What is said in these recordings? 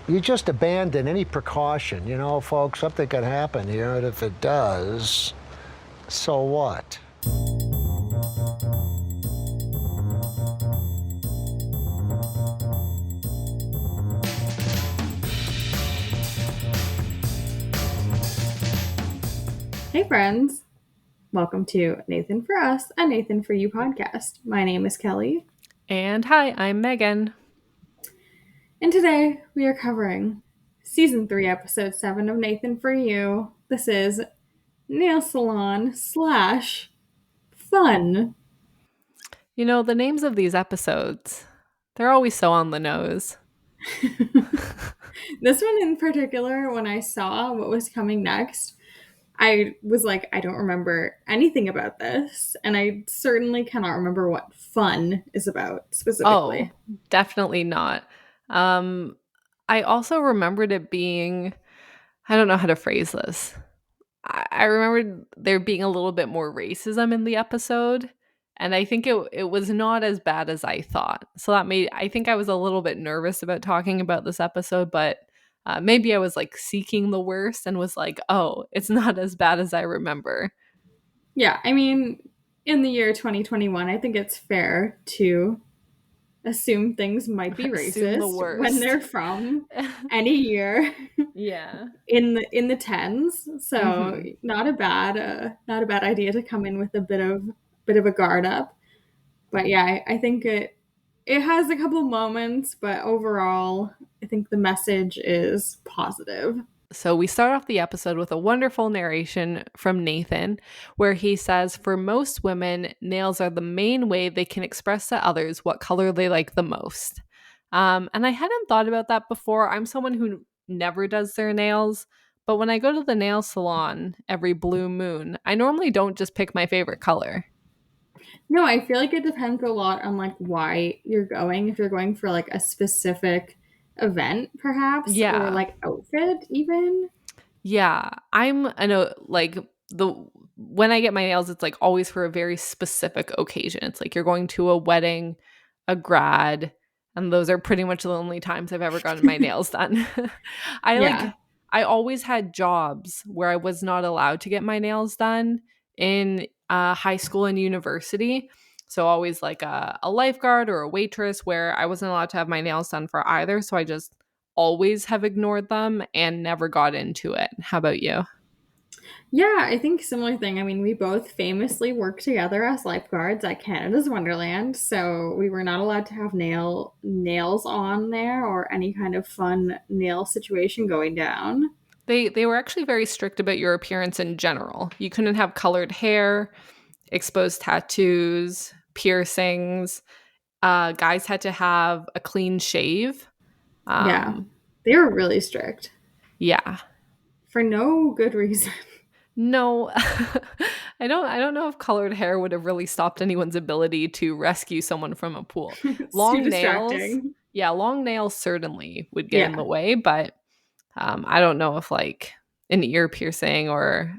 you just abandon any precaution. You know, folks, something could happen here, and if it does, so what? Hey friends, welcome to Nathan for Us, a Nathan for You podcast. My name is Kelly, And hi, I'm Megan. and today we are covering season 3, episode 7 of Nathan for You. This is Nail Salon slash fun. You know, the names of these episodes, they're always so on the nose. This one in particular, when I saw what was coming next, I was like, I don't remember anything about this, and I certainly cannot remember what fun is about Oh, specifically. definitely not. Um, I also remembered it being, I don't know how to phrase this. I remembered there being a little bit more racism in the episode, and I think it was not as bad as I thought. So that made I think I was a little bit nervous about talking about this episode, but maybe I was like seeking the worst and was like, oh, it's not as bad as I remember. Yeah, I mean, in the year 2021, I think it's fair to assume things might be Assume the racist when worst. they're from any year Yeah. in the tens. So Mhm. not a bad idea to come in with a bit of a guard up. But yeah, I think it has a couple moments, but overall, I think the message is positive. So we start off the episode with a wonderful narration from Nathan where he says for most women, nails are the main way they can express to others what color they like the most. And I hadn't thought about that before. I'm someone who never does their nails, but when I go to the nail salon every blue moon, I normally don't just pick my favorite color. No, I feel like it depends a lot on like why you're going. If you're going for like a specific event, perhaps, or Yeah. like outfit, even. Yeah, I know like the when I get my nails it's like always for a very specific occasion. It's like you're going to a wedding, a grad, and those are pretty much the only times I've ever gotten my nails done. I Yeah. like I always had jobs where I was not allowed to get my nails done in high school and university. So always like a lifeguard or a waitress where I wasn't allowed to have my nails done for either. So I just always have ignored them and never got into it. How about you? Yeah, I think similar thing. I mean, we both famously worked together as lifeguards at Canada's Wonderland, so we were not allowed to have nails on there or any kind of fun nail situation going down. They were actually very strict about your appearance in general. You couldn't have colored hair, exposed tattoos, piercings. Guys had to have a clean shave. Yeah. Um, They were really strict yeah. for no good reason. No, I don't know if colored hair would have really stopped anyone's ability to rescue someone from a pool. It's too Long nails, distracting. yeah, long nails certainly would get in the Yeah. way, but I don't know if like an ear piercing or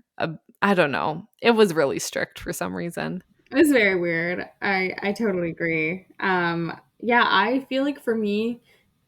I don't know. It was really strict for some reason. It was very weird. I totally agree. Yeah, I feel like for me,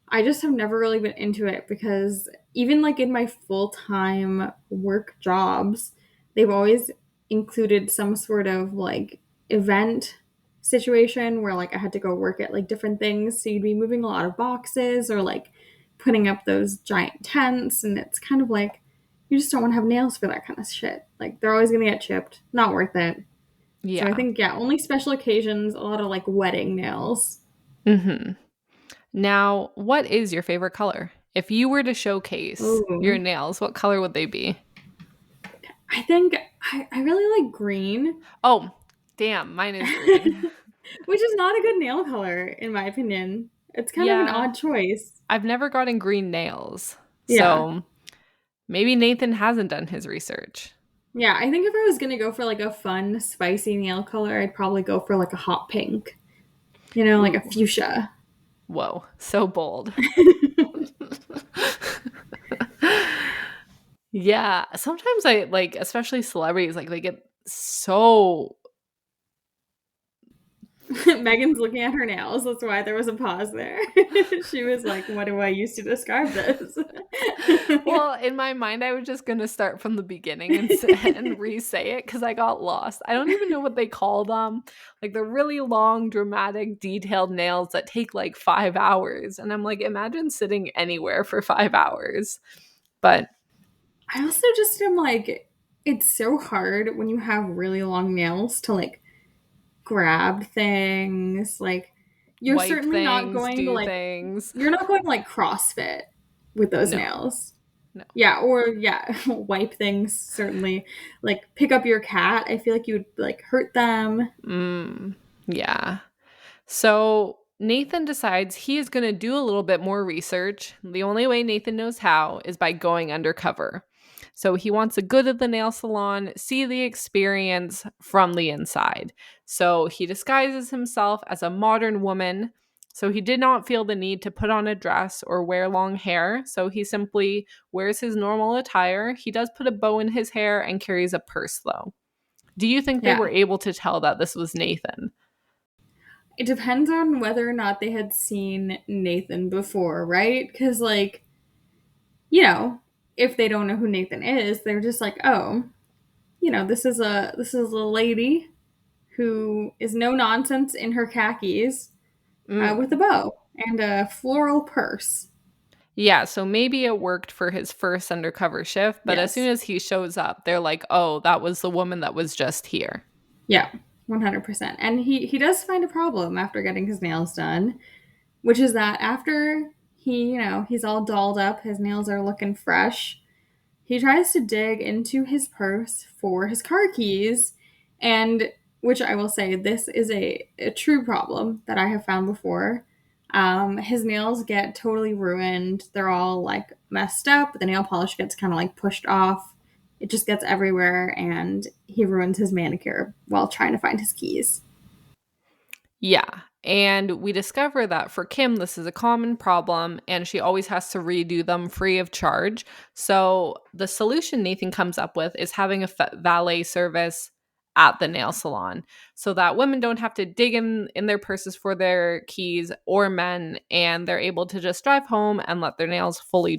I just have never really been into it because even like in my full-time work jobs, they've always included some sort of like event situation where like I had to go work at like different things. So you'd be moving a lot of boxes or like putting up those giant tents, and it's kind of like you just don't want to have nails for that kind of shit. Like they're always gonna get chipped. Not worth it. So I Yeah. think, yeah, only special occasions, a lot of like wedding nails. Hmm. Now, what is your favorite color? If you were to showcase your Ooh. nails, what color would they be? I think I really like green, Oh, damn, mine is green. which is not a good nail color, in my opinion. It's kind of an Yeah, odd choice. I've never gotten green nails. Yeah. So maybe Nathan hasn't done his research. Yeah, I think if I was gonna go for like a fun, spicy nail color, I'd probably go for like a hot pink, like a Ooh, fuchsia. whoa, so bold. Yeah, sometimes I like, especially celebrities, like they get so Megan's looking at her nails. That's why there was a pause there. She was like, what do I use to describe this? Well, in my mind, I was just going to start from the beginning and re-say it because I got lost. I don't even know what they call them. Like the really long, dramatic, detailed nails that take like 5 hours. And I'm like, imagine sitting anywhere for 5 hours. But I also just am like, it's so hard when you have really long nails to like grab things. Like, you're wipe certainly not things, going to do like, things. you're not going to like CrossFit with those No, nails. no. Yeah, or yeah, wipe things, certainly. Like, pick up your cat. I feel like you would like hurt them. Yeah. So Nathan decides he is going to do a little bit more research. The only way Nathan knows how is by going undercover. So he wants the good of the nail salon, see the experience from the inside. So he disguises himself as a modern woman. So he did not feel the need to put on a dress or wear long hair. So he simply wears his normal attire. He does put a bow in his hair and carries a purse, though. Do you think they Yeah. were able to tell that this was Nathan? It depends on whether or not they had seen Nathan before, right? Because, like, you know, if they don't know who Nathan is, they're just like, oh, this is a lady who is no nonsense in her khakis with a Mm. bow and a floral purse. Yeah, so maybe it worked for his first undercover shift, but as soon Yes. as he shows up, they're like, oh, that was the woman that was just here. Yeah, 100%. And he does find a problem after getting his nails done, which is that after he's all dolled up, his nails are looking fresh. He tries to dig into his purse for his car keys, and which I will say, this is a true problem that I have found before. His nails get totally ruined. They're all like messed up. The nail polish gets kind of like pushed off. It just gets everywhere, and he ruins his manicure while trying to find his keys. Yeah. And we discover that for Kim, this is a common problem, and she always has to redo them free of charge. So the solution Nathan comes up with is having a valet service at the nail salon so that women don't have to dig in their purses for their keys, or men, and they're able to just drive home and let their nails fully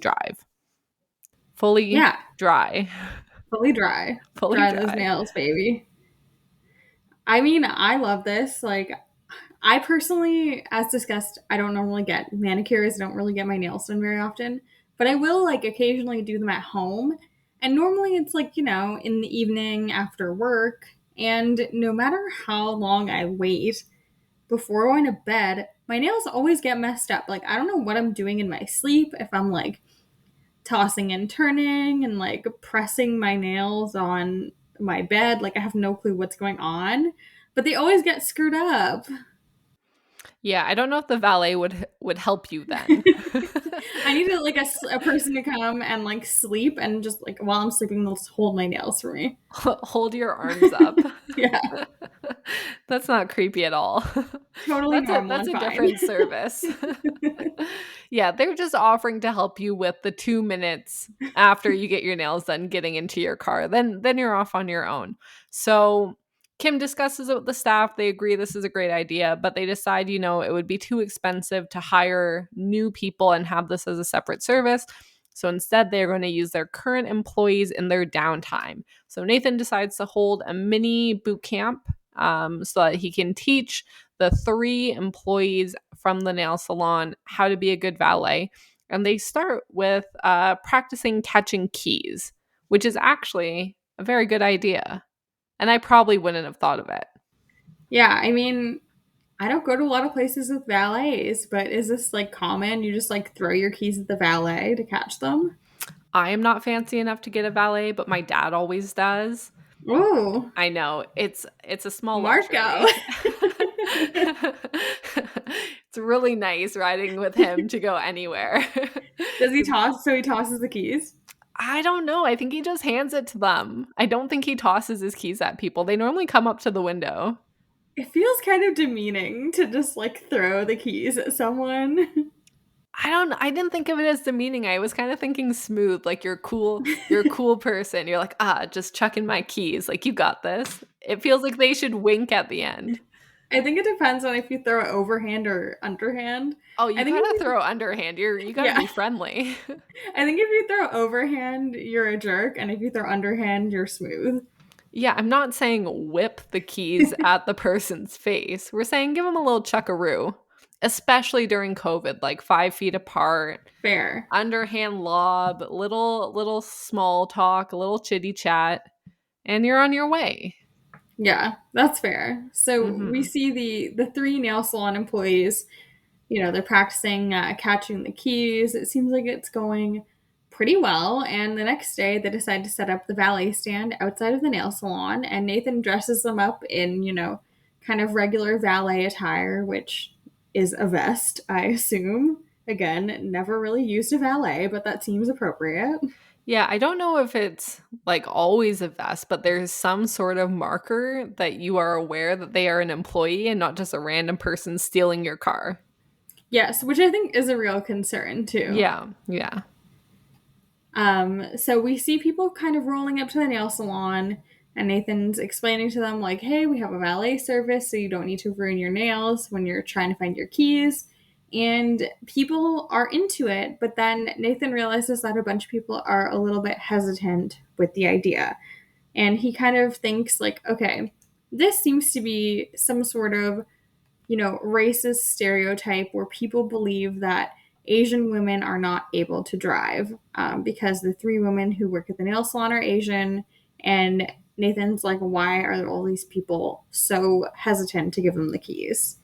Yeah, dry. fully dry. Fully Dry those dry. nails, baby. I mean, I love this. Like, I personally, as discussed, I don't normally get manicures. I don't really get my nails done very often, but I will like occasionally do them at home. And normally it's like, in the evening after work. And no matter how long I wait before going to bed, my nails always get messed up. Like, I don't know what I'm doing in my sleep, if I'm like tossing and turning and like pressing my nails on my bed. Like, I have no clue what's going on, but they always get screwed up. Yeah, I don't know if the valet would help you then. I need a person to come and like sleep, and just like while I'm sleeping, they'll just hold my nails for me. Hold your arms up. Yeah, That's not creepy at all. totally That's a normal that's and a fine. different service. Yeah, they're just offering to help you with the 2 minutes after you get your nails done getting into your car. Then you're off on your own. So Kim discusses it with the staff. They agree this is a great idea, but they decide, it would be too expensive to hire new people and have this as a separate service. So instead, they're going to use their current employees in their downtime. So Nathan decides to hold a mini boot camp so that he can teach the 3 employees from the nail salon how to be a good valet. And they start with practicing catching keys, which is actually a very good idea. And I probably wouldn't have thought of it. Yeah, I mean, I don't go to a lot of places with valets, but is this like common? You just like throw your keys at the valet to catch them? I am not fancy enough to get a valet, but my dad always does. Oh, I know. It's a small Marco. luxury. It's really nice riding with him to go anywhere. Does he toss? So he tosses the keys? I don't know. I think he just hands it to them. I don't think he tosses his keys at people. They normally come up to the window. It feels kind of demeaning to just like throw the keys at someone. I didn't think of it as demeaning. I was kind of thinking smooth, like you're a cool person. You're like, just chucking my keys. Like, you got this. It feels like they should wink at the end. I think it depends on if you throw it overhand or underhand. Oh, I you think gotta if you, throw underhand. You gotta yeah, be friendly. I think if you throw overhand, you're a jerk, and if you throw underhand, you're smooth. Yeah, I'm not saying whip the keys at the person's face. We're saying give them a little chuckaroo, especially during COVID, like 5 feet apart, Fair. underhand lob, little small talk, a little chitty chat, and you're on your way. Yeah, that's fair. So we Hmm. see the three nail salon employees. They're practicing catching the keys. It seems like it's going pretty well. And the next day, they decide to set up the valet stand outside of the nail salon. And Nathan dresses them up in, kind of regular valet attire, which is a vest, I assume. Again, never really used a valet, but that seems appropriate. Yeah, I don't know if it's like always a vest, but there's some sort of marker that you are aware that they are an employee and not just a random person stealing your car. Yes, which I think is a real concern too. Yeah, yeah. So we see people kind of rolling up to the nail salon, and Nathan's explaining to them, like, hey, we have a valet service, so you don't need to ruin your nails when you're trying to find your keys. And people are into it, but then Nathan realizes that a bunch of people are a little bit hesitant with the idea. And he kind of thinks, like, okay, this seems to be some sort of racist stereotype where people believe that Asian women are not able to drive because the three women who work at the nail salon are Asian. And Nathan's like, why are all these people so hesitant to give them the keys?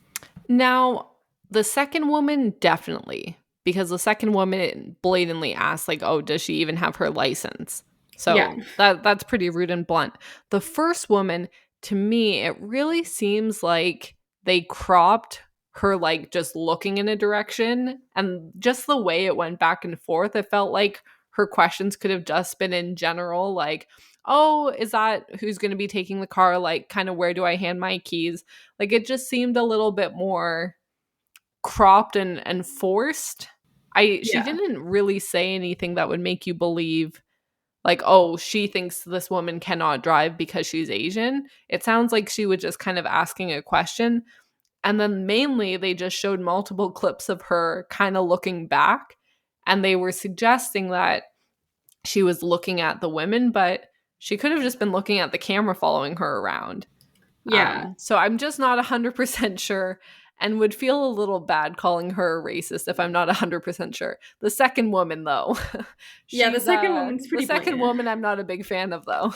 Now, the second woman, definitely, because the second woman blatantly asked, like, "Oh, does she even have her license?" Yeah, So that's pretty rude and blunt. The first woman, to me, it really seems like they cropped her, like just looking in a direction, and just the way it went back and forth. It felt like her questions could have just been in general, like, "Oh, is that who's going to be taking the car? Like, kind of where do I hand my keys?" Like it just seemed a little bit more cropped and forced. She yeah, didn't really say anything that would make you believe like, oh, she thinks this woman cannot drive because she's Asian. It sounds like she was just kind of asking a question. And then mainly they just showed multiple clips of her kind of looking back, and they were suggesting that she was looking at the women, but she could have just been looking at the camera following her around. yeah. So I'm just not 100% sure, and would feel a little bad calling her a racist if I'm not 100% sure. The second woman, though, Yeah, the she's second woman's the pretty second blatant. woman I'm not a big fan of, though.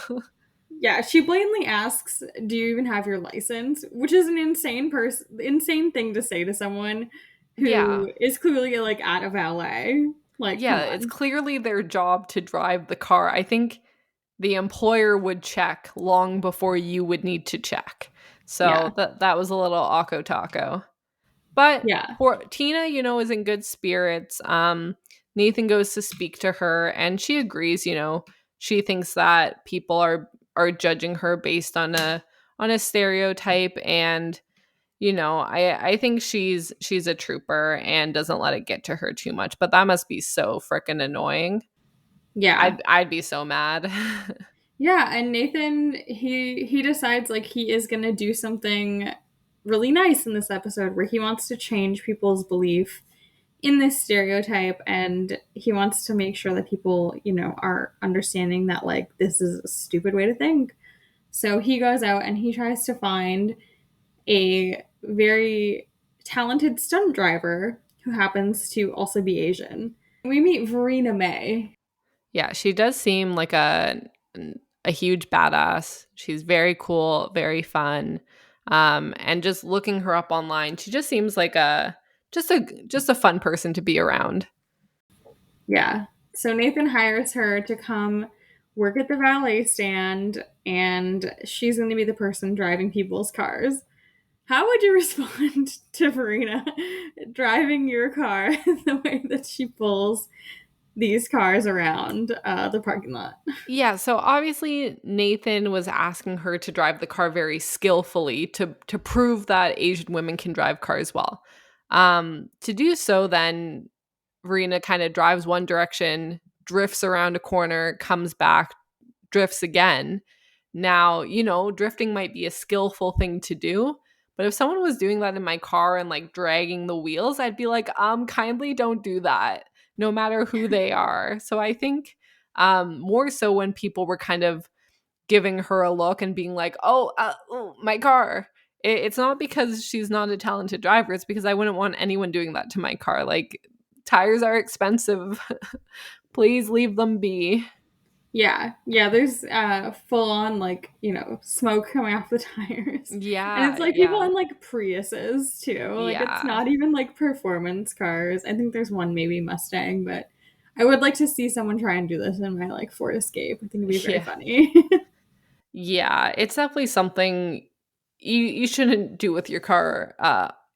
Yeah, she blatantly asks, "Do you even have your license?" Which is an insane thing to say to someone Yeah. who is clearly like at a valet. Like, come Yeah, it's on. clearly their job to drive the car. I think the employer would check long before you would need to check. Yeah. So that was a little Akko Taco. But Yeah. poor Tina, is in good spirits. Nathan goes to speak to her and she agrees, she thinks that people are judging her based on a stereotype, and I think she's a trooper and doesn't let it get to her too much. But that must be so freaking annoying. Yeah. I'd be so mad. Yeah, and Nathan he decides like he is going to do something really nice in this episode where he wants to change people's belief in this stereotype, and he wants to make sure that people, are understanding that like this is a stupid way to think. So he goes out and he tries to find a very talented stunt driver who happens to also be Asian. We meet Verena May. Yeah, she does seem like a huge badass. She's very cool, very fun. And just looking her up online, she just seems like a fun person to be around. Yeah. So Nathan hires her to come work at the valet stand, and she's going to be the person driving people's cars. How would you respond to Verena driving your car the way that she pulls these cars around the parking lot? Yeah, so obviously Nathan was asking her to drive the car very skillfully to prove that Asian women can drive cars well. To do so, then Verena kind of drives one direction, drifts around a corner, comes back, drifts again. Now, drifting might be a skillful thing to do, But if someone was doing that in my car and like dragging the wheels, I'd be like, kindly don't do that, no matter who they are. So I think more so when people were kind of giving her a look and being like, oh, my car. It's not because she's not a talented driver. It's because I wouldn't want anyone doing that to my car. Like, tires are expensive. Please leave them be. Yeah, there's full on like, smoke coming off the tires. And it's Yeah, like people yeah, in like Priuses too. Like it's yeah, not even like performance cars. I think there's one maybe Mustang, but I would like to see someone try and do this in my like Ford Escape. I think it'd be very yeah. funny. Yeah, it's definitely something you shouldn't do with your car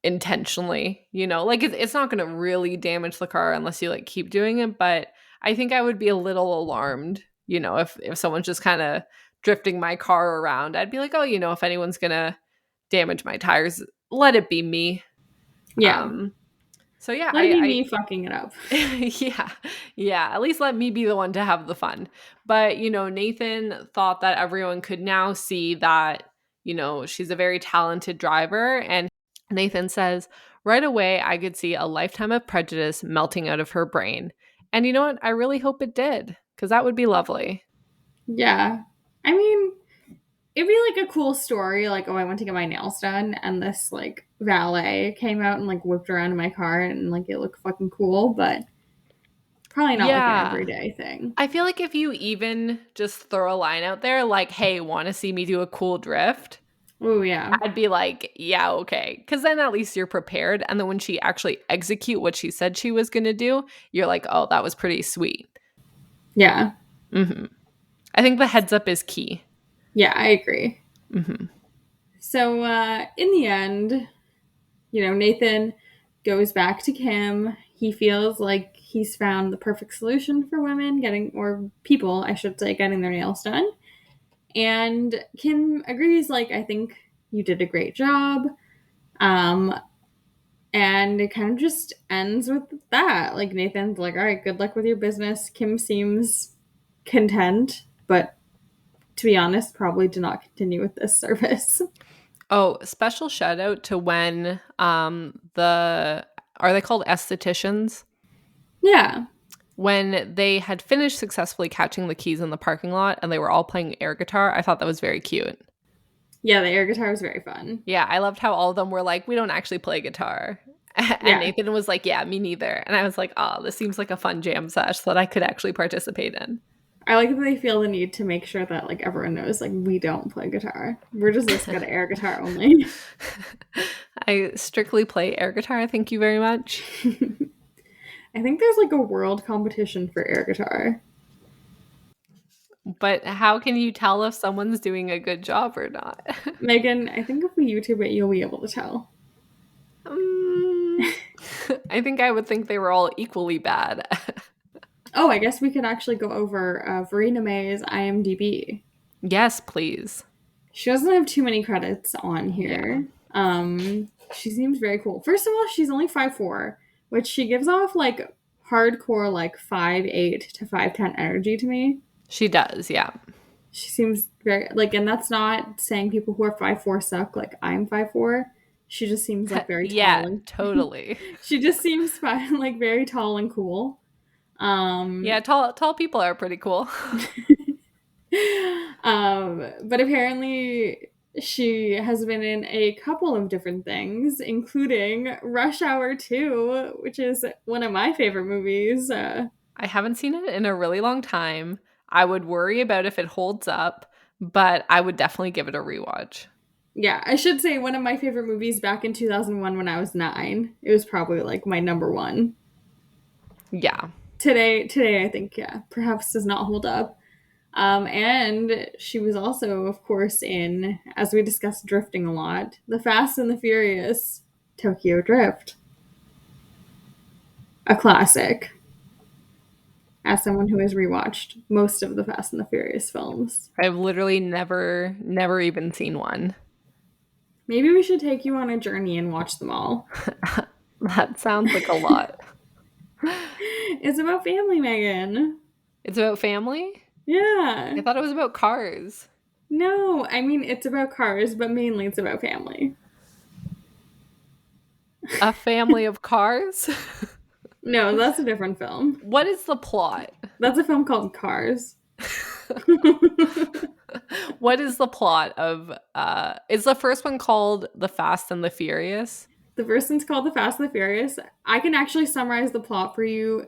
intentionally, like it's not going to really damage the car unless you like keep doing it, but I think I would be a little alarmed, if someone's just kind of drifting my car around. I'd be like, "Oh, if anyone's going to damage my tires, let it be me." Yeah. Um so yeah, Let it be me fucking it up. yeah. Yeah. At least let me be the one to have the fun. But, Nathan thought that everyone could now see that, she's a very talented driver. And Nathan says, right away, I could see a lifetime of prejudice melting out of her brain. And you know what? I really hope it did, because that would be lovely. Yeah. I mean, it'd be like a cool story, like, oh, I went to get my nails done and this like valet came out and like whipped around in my car and like it looked fucking cool, but probably not like an Yeah. everyday thing. I feel like if you even just throw a line out there like, hey, want to see me do a cool drift? Oh yeah. I'd be like, yeah, okay. Because then at least you're prepared. And then when she actually execute what she said she was going to do, you're like, oh, that was pretty sweet. Yeah. Hmm. I think the heads up is key. Yeah, I agree. Hmm. So in the end, Nathan goes back to Kim. He feels like he's found the perfect solution for women or people, I should say, getting their nails done. And Kim agrees, like, I think you did a great job. Um, and it kind of just ends with that. Like, Nathan's like, all right, good luck with your business. Kim seems content, but to be honest, probably did not continue with this service. Oh, special shout out to when are they called estheticians? Yeah. When they had finished successfully catching the keys in the parking lot and they were all playing air guitar, I thought that was very cute. Yeah, the air guitar was very fun. Yeah, I loved how all of them were like, we don't actually play guitar. And Yeah. Nathan was like, yeah, me neither. And I was like, oh, this seems like a fun jam sesh that I could actually participate in. I like that they feel the need to make sure that like everyone knows like we don't play guitar. We're just this good at air guitar only. I strictly play air guitar, thank you very much. I think there's like a world competition for air guitar. But how can you tell if someone's doing a good job or not? Meagan, I think if we YouTube it, you'll be able to tell. I think I would think they were all equally bad. Oh, I guess we could actually go over Verena May's IMDb. Yes, please. She doesn't have too many credits on Yeah. here. She seems very cool. First of all, she's only 5'4", which she gives off like hardcore like 5'8" to 5'10" energy to me. She does, yeah. She seems very like, and that's not saying people who are 5'4" suck. Like I'm 5'4". She just seems like very Yeah, tall and totally. she just seems like very tall and cool. Yeah, tall people are pretty cool. But apparently she has been in a couple of different things, including Rush Hour 2, which is one of my favorite movies. I haven't seen it in a really long time. I would worry about if it holds up, but I would definitely give it a rewatch. Yeah, I should say one of my favorite movies back in 2001 when I was 9. It was probably like my number one. Yeah. Today I think, yeah, perhaps does not hold up. And she was also, of course, in, as we discussed drifting a lot, The Fast and the Furious Tokyo Drift. A classic. As someone who has rewatched most of the Fast and the Furious films. I've literally never even seen one. Maybe we should take you on a journey and watch them all. That sounds like a lot. It's about family, Megan. It's about family? Yeah. I thought it was about cars. No, I mean, it's about cars, but mainly it's about family. A family of cars? No, that's a different film. What is the plot? That's a film called Cars. What is the plot of is the first one called The Fast and the Furious? The first one's called The Fast and the Furious. I can actually summarize the plot for you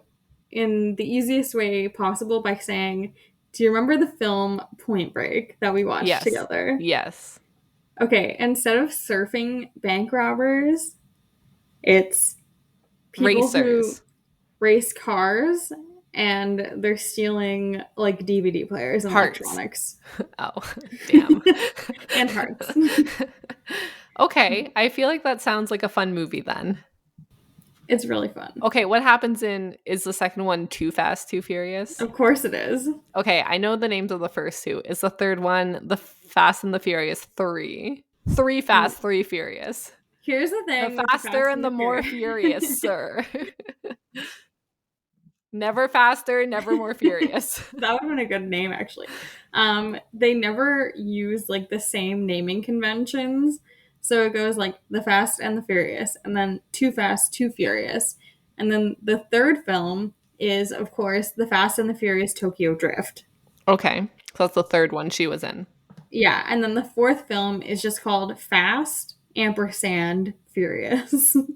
in the easiest way possible by saying, do you remember the film Point Break that we watched together? Yes. Okay, instead of surfing bank robbers, it's people Racers. who race cars and they're stealing like DVD players and Hearts. electronics. Oh, damn. And hearts. Okay, I feel like that sounds like a fun movie then. It's really fun. Okay, what happens is the second one Too Fast, Too Furious? Of course it is. Okay, I know the names of the first two. Is the third one The Fast and the Furious 3? 3 Fast, 3 Furious. Here's the thing. The faster and the more furious, sir. Never faster, never more furious. That would have been a good name, actually. They never use like the same naming conventions. So it goes like The Fast and the Furious, and then Too Fast, Too Furious. And then the third film is, of course, The Fast and the Furious Tokyo Drift. Okay, so that's the third one she was in. Yeah, and then the fourth film is just called Fast ampersand Furious. And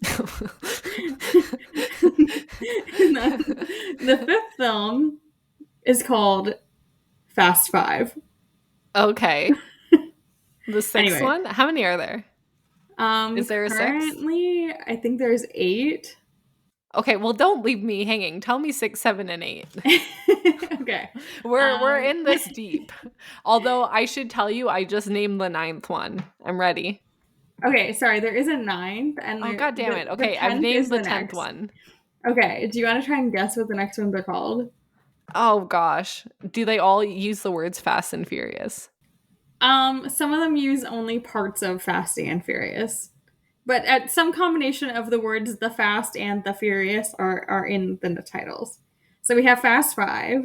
then the fifth film is called Fast 5. Okay. The sixth one? How many are there? Is there a 6? Currently, I think there's 8. Okay, well, don't leave me hanging. Tell me 6, 7, and 8. Okay. We're in this deep. Although I should tell you, I just named the 9th one. I'm ready. Okay, sorry, there is a 9th. And oh, God damn it. Okay, I've named the 10th one. Okay, do you want to try and guess what the next ones are called? Oh, gosh. Do they all use the words Fast and Furious? Some of them use only parts of Fast and Furious. But at some combination of the words the Fast and the Furious are in the titles. So we have Fast 5.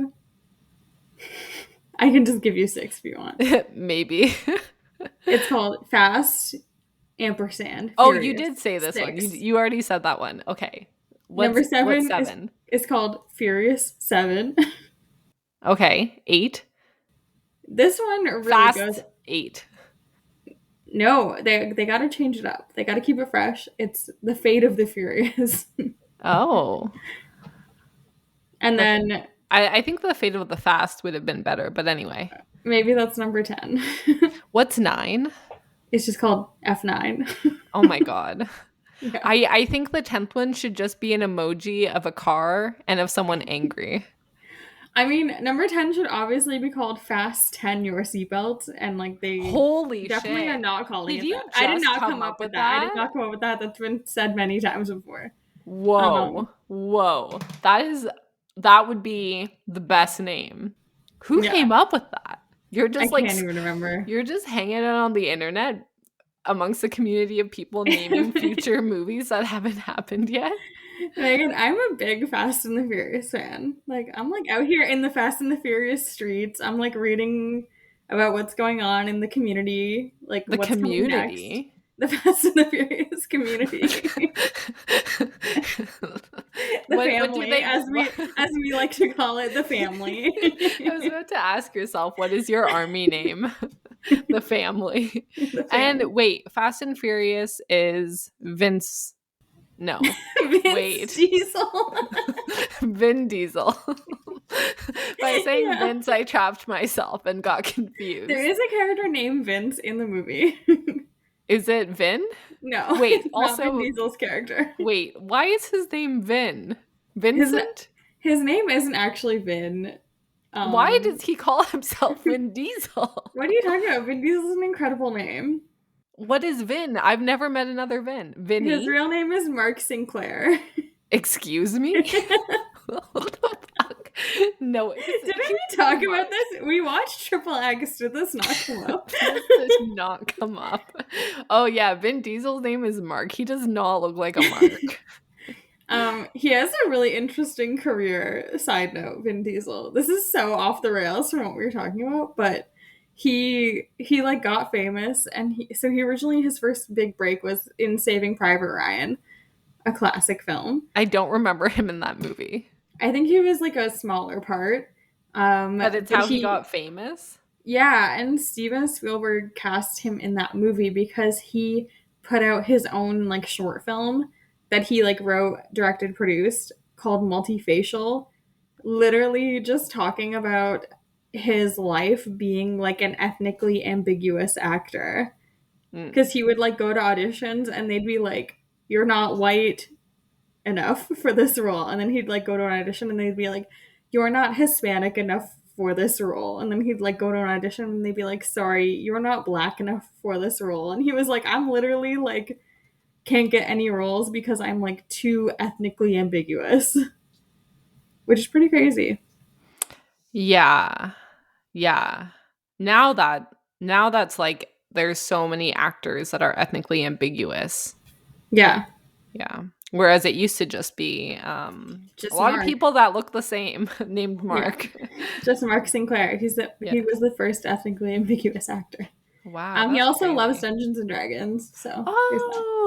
I can just give you 6 if you want. Maybe. It's called Fast ampersand Furious. Oh, you did say this 6. one. You already said that one. Okay. Number 7, what's 7? Is called Furious 7. Okay. 8? This one really Fast goes... 8. No, they got to change it up. They got to keep it fresh. It's The Fate of the Furious. Oh. And then... I think The Fate of the Fast would have been better, but anyway. Maybe that's number 10. What's 9? It's just called F9. Oh my God. Yeah. I think the 10th one should just be an emoji of a car and of someone angry. I mean, number 10 should obviously be called Fast 10 Your Seatbelt, and like they Holy definitely shit. are not calling Did it you that. I did just not come come up up with with that. I that? did not come up with that. That's been said many times before. Whoa. Whoa. That would be the best name. Who came up with that? You're just I can't even remember. You're just hanging out on the internet amongst a community of people naming future movies that haven't happened yet. Meagan, I'm a big Fast and the Furious fan. Like, I'm like out here in the Fast and the Furious streets. I'm like reading about what's going on in the community, like The what's coming next. community. The Fast and the Furious community. The family, as we like to call it, the family. I was about to ask yourself, what is your army name? The family. And wait, Fast and Furious is Vince. No. Vince Diesel. Vin Diesel. By saying Vince, I trapped myself and got confused. There is a character named Vince in the movie. Is it Vin? No. Wait, it's also not Vin Diesel's character. Wait, why is his name Vin? Vincent? His name isn't actually Vin. Why does he call himself Vin Diesel? What are you talking about? Vin Diesel's an incredible name. What is Vin? I've never met another Vin. Vinny? His real name is Mark Sinclair. Excuse me? What the fuck? No. Didn't we talk about this? We watched Triple X. Did this not come up? This did not come up. Oh yeah, Vin Diesel's name is Mark. He does not look like a Mark. He has a really interesting career. Side note, Vin Diesel. This is so off the rails from what we were talking about, but he like got famous, and he originally his first big break was in Saving Private Ryan. a classic film. I don't remember him in that movie. I think he was like a smaller part. But it's how he got famous. Yeah, and Steven Spielberg cast him in that movie because he put out his own like short film that he like wrote, directed, produced called Multifacial, literally just talking about his life being like an ethnically ambiguous actor. Because he would like go to auditions and they'd be like, "You're not white enough for this role," and then he'd like go to an audition and they'd be like, "You're not Hispanic enough for this role," and then he'd like go to an audition and they'd be like, "Sorry, you're not black enough for this role," and he was like, "I'm literally like can't get any roles because I'm like too ethnically ambiguous," which is pretty crazy. Yeah. Now that's like there's so many actors that are ethnically ambiguous. Yeah. Whereas it used to just be a lot of people that look the same named Mark. Yeah. Just Mark Sinclair. He was the first ethnically ambiguous actor. Wow. He also loves Dungeons and Dragons. So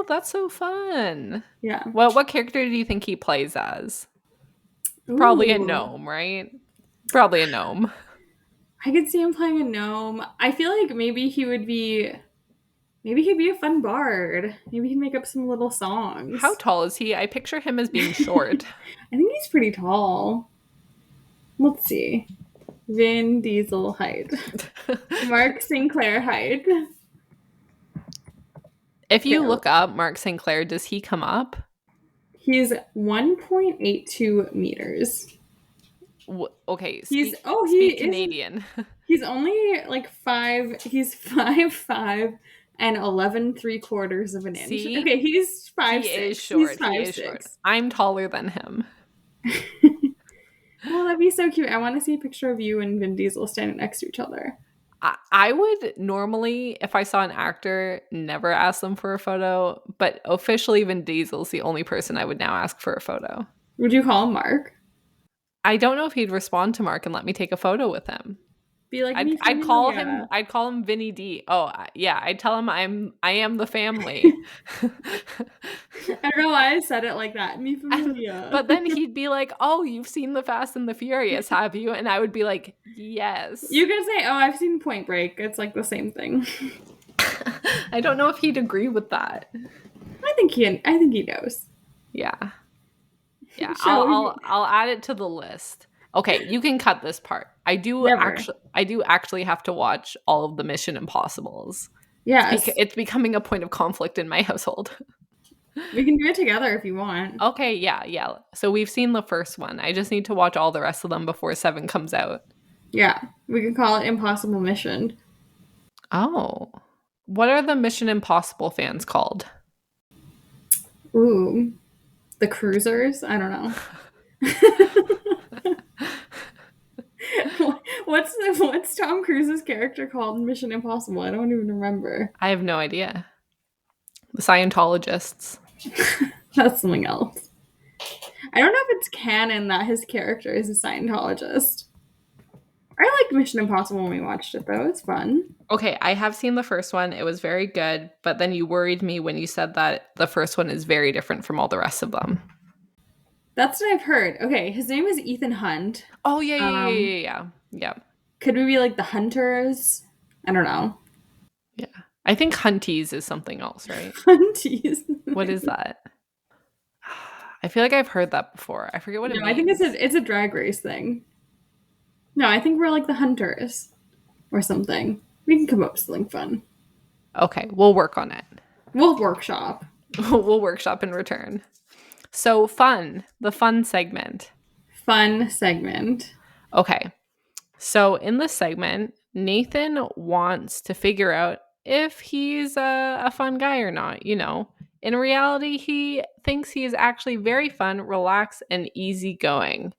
that's so fun. Yeah. Well, what character do you think he plays as? Probably a gnome, right? Probably a gnome. I could see him playing a gnome. I feel like maybe he'd be a fun bard. Maybe he'd make up some little songs. How tall is he? I picture him as being short. I think he's pretty tall. Let's see. Vin Diesel height. Mark Sinclair height. If you look up Mark Sinclair, does he come up? He's 1.82 meters. Okay. He's Canadian. He's only like 5. He's 5'5" and 11 3/4 of an inch. See? Okay, he's 5'6". He is short. He's 5'6". Short. I'm taller than him. Well, that'd be so cute. I want to see a picture of you and Vin Diesel standing next to each other. I would normally, if I saw an actor, never ask them for a photo, but officially Vin Diesel's the only person I would now ask for a photo. Would you call him Mark? I don't know if he'd respond to Mark and let me take a photo with him. Be like, I'd call him Vinny D. Oh yeah, I'd tell him I am the family. I don't know why I said it like that. Mi familia. But then he'd be like, "Oh, you've seen The Fast and the Furious, have you?" And I would be like, "Yes." You could say, "Oh, I've seen Point Break." It's like the same thing. I don't know if he'd agree with that. I think he knows. Yeah. I'll add it to the list. Okay, you can cut this part. I do actually have to watch all of the Mission Impossibles. Yeah, it's becoming a point of conflict in my household. We can do it together if you want. Okay, yeah. So we've seen the first one. I just need to watch all the rest of them before 7 comes out. Yeah, we can call it Impossible Mission. Oh. What are the Mission Impossible fans called? Ooh. The Cruisers? I don't know. What's Tom Cruise's character called in Mission Impossible? I don't even remember. I have no idea. The Scientologists. That's something else. I don't know if it's canon that his character is a Scientologist. I liked Mission Impossible when we watched it, though. It's fun. Okay, I have seen the first one. It was very good, but then you worried me when you said that the first one is very different from all the rest of them. That's what I've heard. Okay, his name is Ethan Hunt. Oh, yeah. Could we be like the Hunters? I don't know. Yeah. I think Hunties is something else, right? Hunties. What is that? I feel like I've heard that before. I forget what it means. I think it's a drag race thing. No, I think we're like the Hunters or something. We can come up with something fun. Okay, we'll work on it. We'll workshop. We'll workshop in return. So the fun segment. Fun segment. Okay. So in this segment, Nathan wants to figure out if he's a fun guy or not, In reality, he thinks he is actually very fun, relaxed, and easygoing.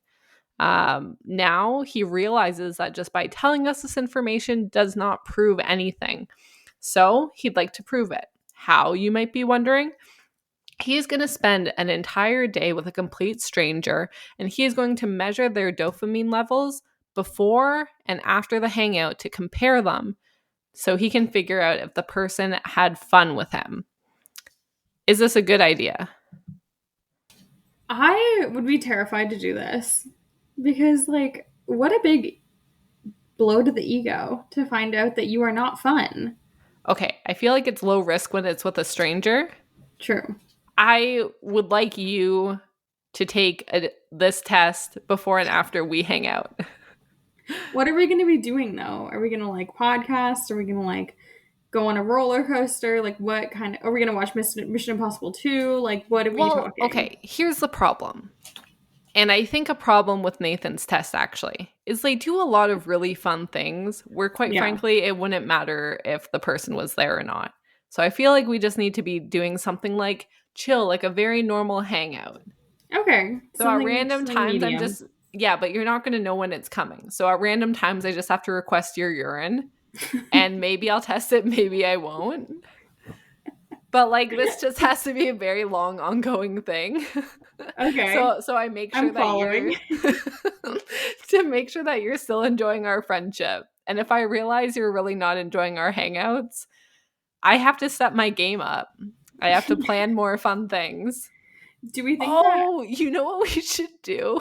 Now he realizes that just by telling us this information does not prove anything. So he'd like to prove it. How, you might be wondering? He is going to spend an entire day with a complete stranger, and he is going to measure their dopamine levels before and after the hangout to compare them so he can figure out if the person had fun with him. Is this a good idea? I would be terrified to do this because, like, what a big blow to the ego to find out that you are not fun. Okay, I feel like it's low risk when it's with a stranger. True. I would like you to take this test before and after we hang out. What are we going to be doing though? Are we going to like podcast? Are we going to like go on a roller coaster? Like, what kind of, are we going to watch Mission Impossible 2? Like, what are we Well, talking? okay, here's the problem. And I think a problem with Nathan's test actually is they do a lot of really fun things where, quite Yeah. frankly, it wouldn't matter if the person was there or not. So I feel like we just need to be doing something like chill, like a very normal hangout. Okay. So at random times, medium. yeah, but you're not going to know when it's coming. So at random times, I just have to request your urine and maybe I'll test it, maybe I won't. But like this just has to be a very long ongoing thing. Okay. So I make sure that you're to make sure that you're still enjoying our friendship. And if I realize you're really not enjoying our hangouts, I have to step my game up. I have to plan more fun things. Do we think that? You know what we should do?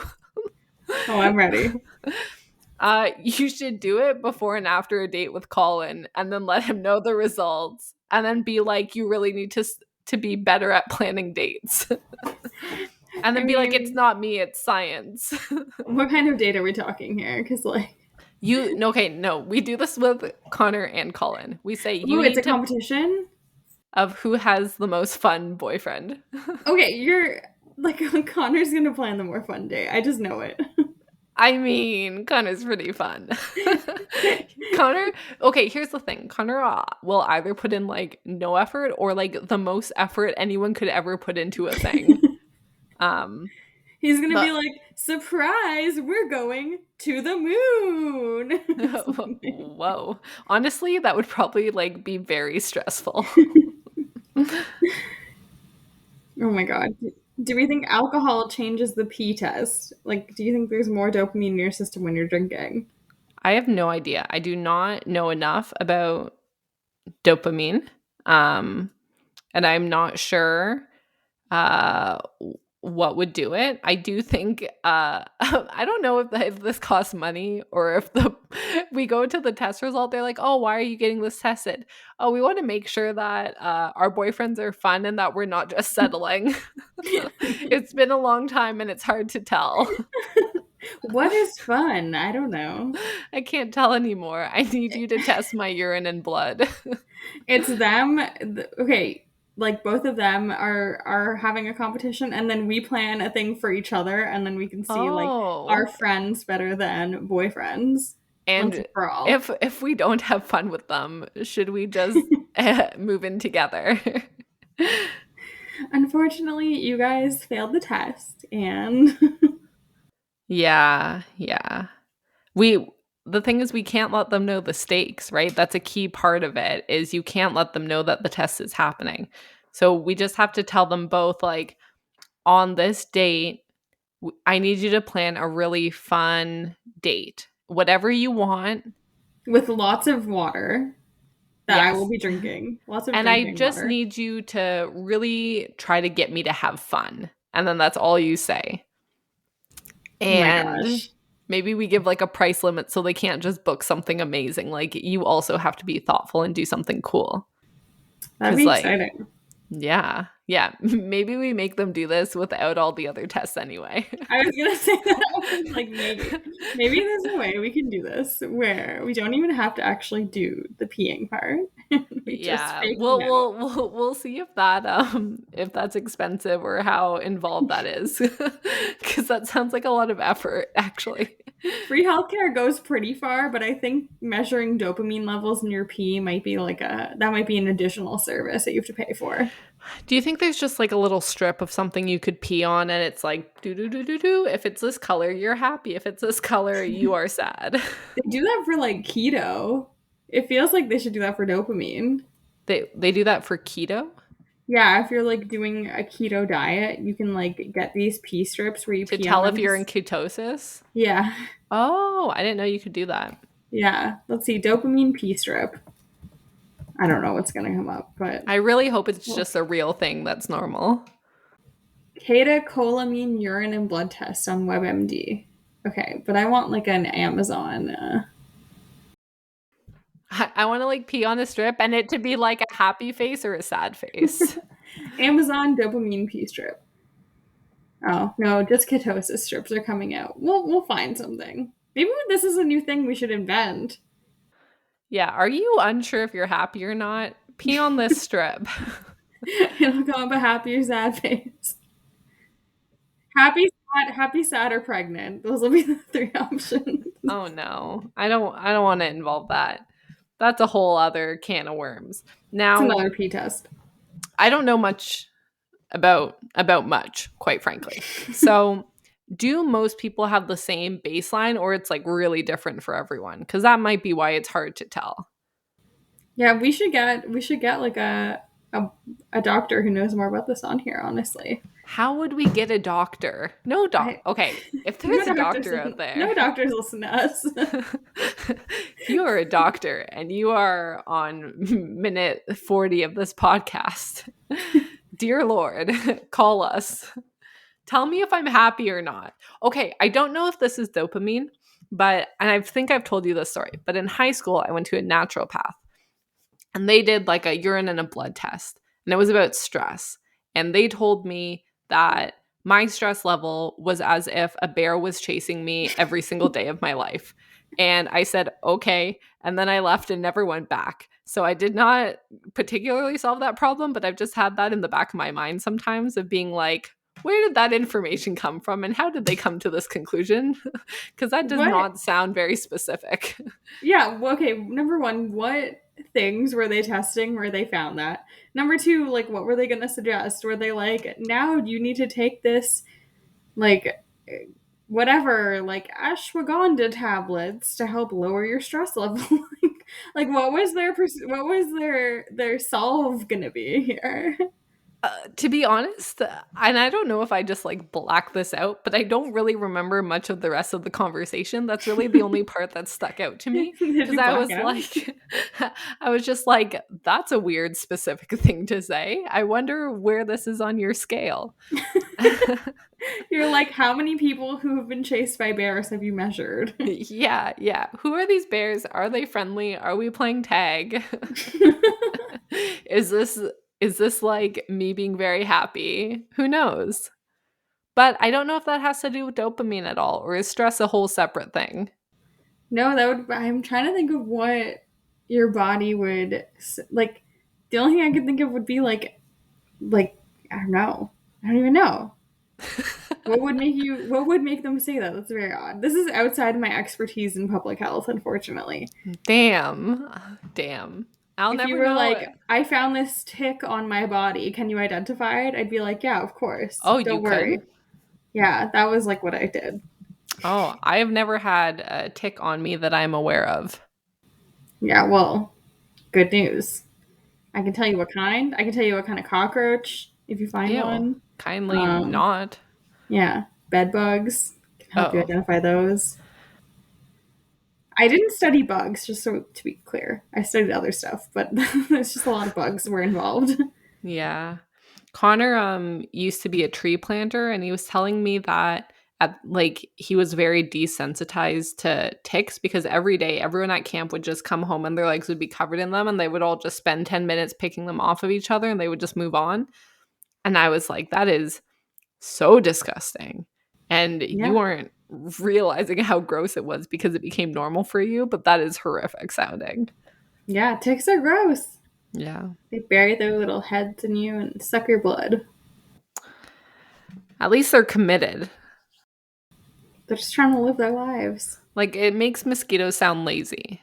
Oh, I'm ready. You should do it before and after a date with Colin and then let him know the results and then be like, you really need to be better at planning dates. And then like, it's not me, it's science. What kind of date are we talking here? Because like, no, we do this with Connor and Colin. We say it's a competition of who has the most fun boyfriend. Okay, you're like Connor's gonna plan the more fun date. I just know it. I mean, Connor's pretty fun. Connor, okay, here's the thing. Connor will either put in like no effort or like the most effort anyone could ever put into a thing. He's gonna be like, surprise, we're going to the moon. Whoa. Honestly, that would probably like be very stressful. Oh my god. Do we think alcohol changes the pee test? Like, do you think there's more dopamine in your system when you're drinking? I have no idea. I do not know enough about dopamine. And I'm not sure what would do it. I do think I don't know if this costs money or if we go to the test result, they're like, oh, why are you getting this tested? Oh, we want to make sure that our boyfriends are fun and that we're not just settling. It's been a long time and it's hard to tell. What is fun? I don't know. I can't tell anymore. I need you to test my urine and blood. It's them. Okay, like both of them are having a competition, and then we plan a thing for each other, and then we can see like our friends better than boyfriends. And if we don't have fun with them, should we just move in together? Unfortunately, you guys failed the test, and yeah. The thing is, we can't let them know the stakes, right? That's a key part of it, is you can't let them know that the test is happening. So we just have to tell them both, like, on this date, I need you to plan a really fun date. Whatever you want. With lots of water that I will be drinking. Lots of and I just need you to really try to get me to have fun. And then that's all you say. And maybe we give like a price limit so they can't just book something amazing. Like, you also have to be thoughtful and do something cool. That'd be exciting. Yeah. Maybe we make them do this without all the other tests anyway. I was gonna say that. Like, maybe there's a way we can do this where we don't even have to actually do the peeing part. We'll see if that's expensive or how involved that is, because that sounds like a lot of effort, actually. Free healthcare goes pretty far, but I think measuring dopamine levels in your pee might be an additional service that you have to pay for. Do you think there's just like a little strip of something you could pee on and it's like do? If it's this color, you're happy. If it's this color, you are sad. They do that for like keto. It feels like they should do that for dopamine. They do that for keto? Yeah, if you're like doing a keto diet, you can like get these pee strips where you to tell if you're in ketosis. Yeah. Oh, I didn't know you could do that. Yeah. Let's see, dopamine pee strip. I don't know what's gonna come up, but I really hope it's just a real thing that's normal. Catecholamine urine and blood test on WebMD. Okay, but I want like an Amazon. I want to like pee on a strip and it to be like a happy face or a sad face. Amazon dopamine pee strip. Oh no, just ketosis strips are coming out. We'll find something. Maybe this is a new thing we should invent. Yeah, are you unsure if you're happy or not? Pee on this strip. It'll come up a happy or sad face. Happy, sad, or pregnant. Those will be the three options. Oh no. I don't want to involve that. That's a whole other can of worms. It's Now, another pee test. I don't know much about much, quite frankly. So, do most people have the same baseline or it's like really different for everyone? Cuz that might be why it's hard to tell. Yeah, we should get like a doctor who knows more about this on here, honestly. How would we get a doctor? No doc. I, Okay, if there's a doctor out no there, doctors listen to us. if you are a doctor and you are on minute 40 of this podcast, dear Lord, call us. Tell me if I'm happy or not. Okay, I don't know if this is dopamine, and I think I've told you this story, but in high school, I went to a naturopath and they did like a urine and a blood test, and it was about stress. And they told me that my stress level was as if a bear was chasing me every single day of my life. And I said, okay. And then I left and never went back. So I did not particularly solve that problem, but I've just had that in the back of my mind sometimes of being like, where did that information come from and how did they come to this conclusion? Because that does What? not sound very specific. Yeah, well, okay, number one, what things were they testing where they found that? Number two, like, what were they going to suggest? Were they like, now you need to take this, like, whatever, like ashwagandha tablets to help lower your stress level? like, what was their solve gonna be here? To be honest, and I don't know if I just like black this out, but I don't really remember much of the rest of the conversation. That's really the only part that stuck out to me Did because you I black was out? like, I was just like, that's a weird specific thing to say. I wonder where this is on your scale. You're like, how many people who have been chased by bears have you measured? Yeah, yeah. Who are these bears? Are they friendly? Are we playing tag? Is this like me being very happy? Who knows? But I don't know if that has to do with dopamine at all, or is stress a whole separate thing? No, that would. I'm trying to think of what your body would like. The only thing I could think of would be like I don't know. I don't even know. What would make them say that? That's very odd. This is outside my expertise in public health, unfortunately. Damn. Damn. I'll If you never were know. like, I found this tick on my body, can you identify it? I'd be like, yeah, of course. Oh, you Don't worry. could? Yeah, that was like what I did. Oh, I have never had a tick on me that I'm aware of. Yeah, well, good news. I can tell you what kind. I can tell you what kind of cockroach if you find Ew. one. Kindly Um, not. yeah, bed bugs can help you Oh. identify those. I didn't study bugs, just so to be clear. I studied other stuff, but there's just a lot of bugs were involved. Yeah. Connor used to be a tree planter and he was telling me that he was very desensitized to ticks because every day everyone at camp would just come home and their legs would be covered in them and they would all just spend 10 minutes picking them off of each other and they would just move on. And I was like, that is so disgusting. And you Yeah, weren't realizing how gross it was because it became normal for you, but that is horrific sounding. yeah, ticks are gross. Yeah. They bury their little heads in you and suck your blood. At least they're committed. They're just trying to live their lives. Like, it makes mosquitoes sound lazy.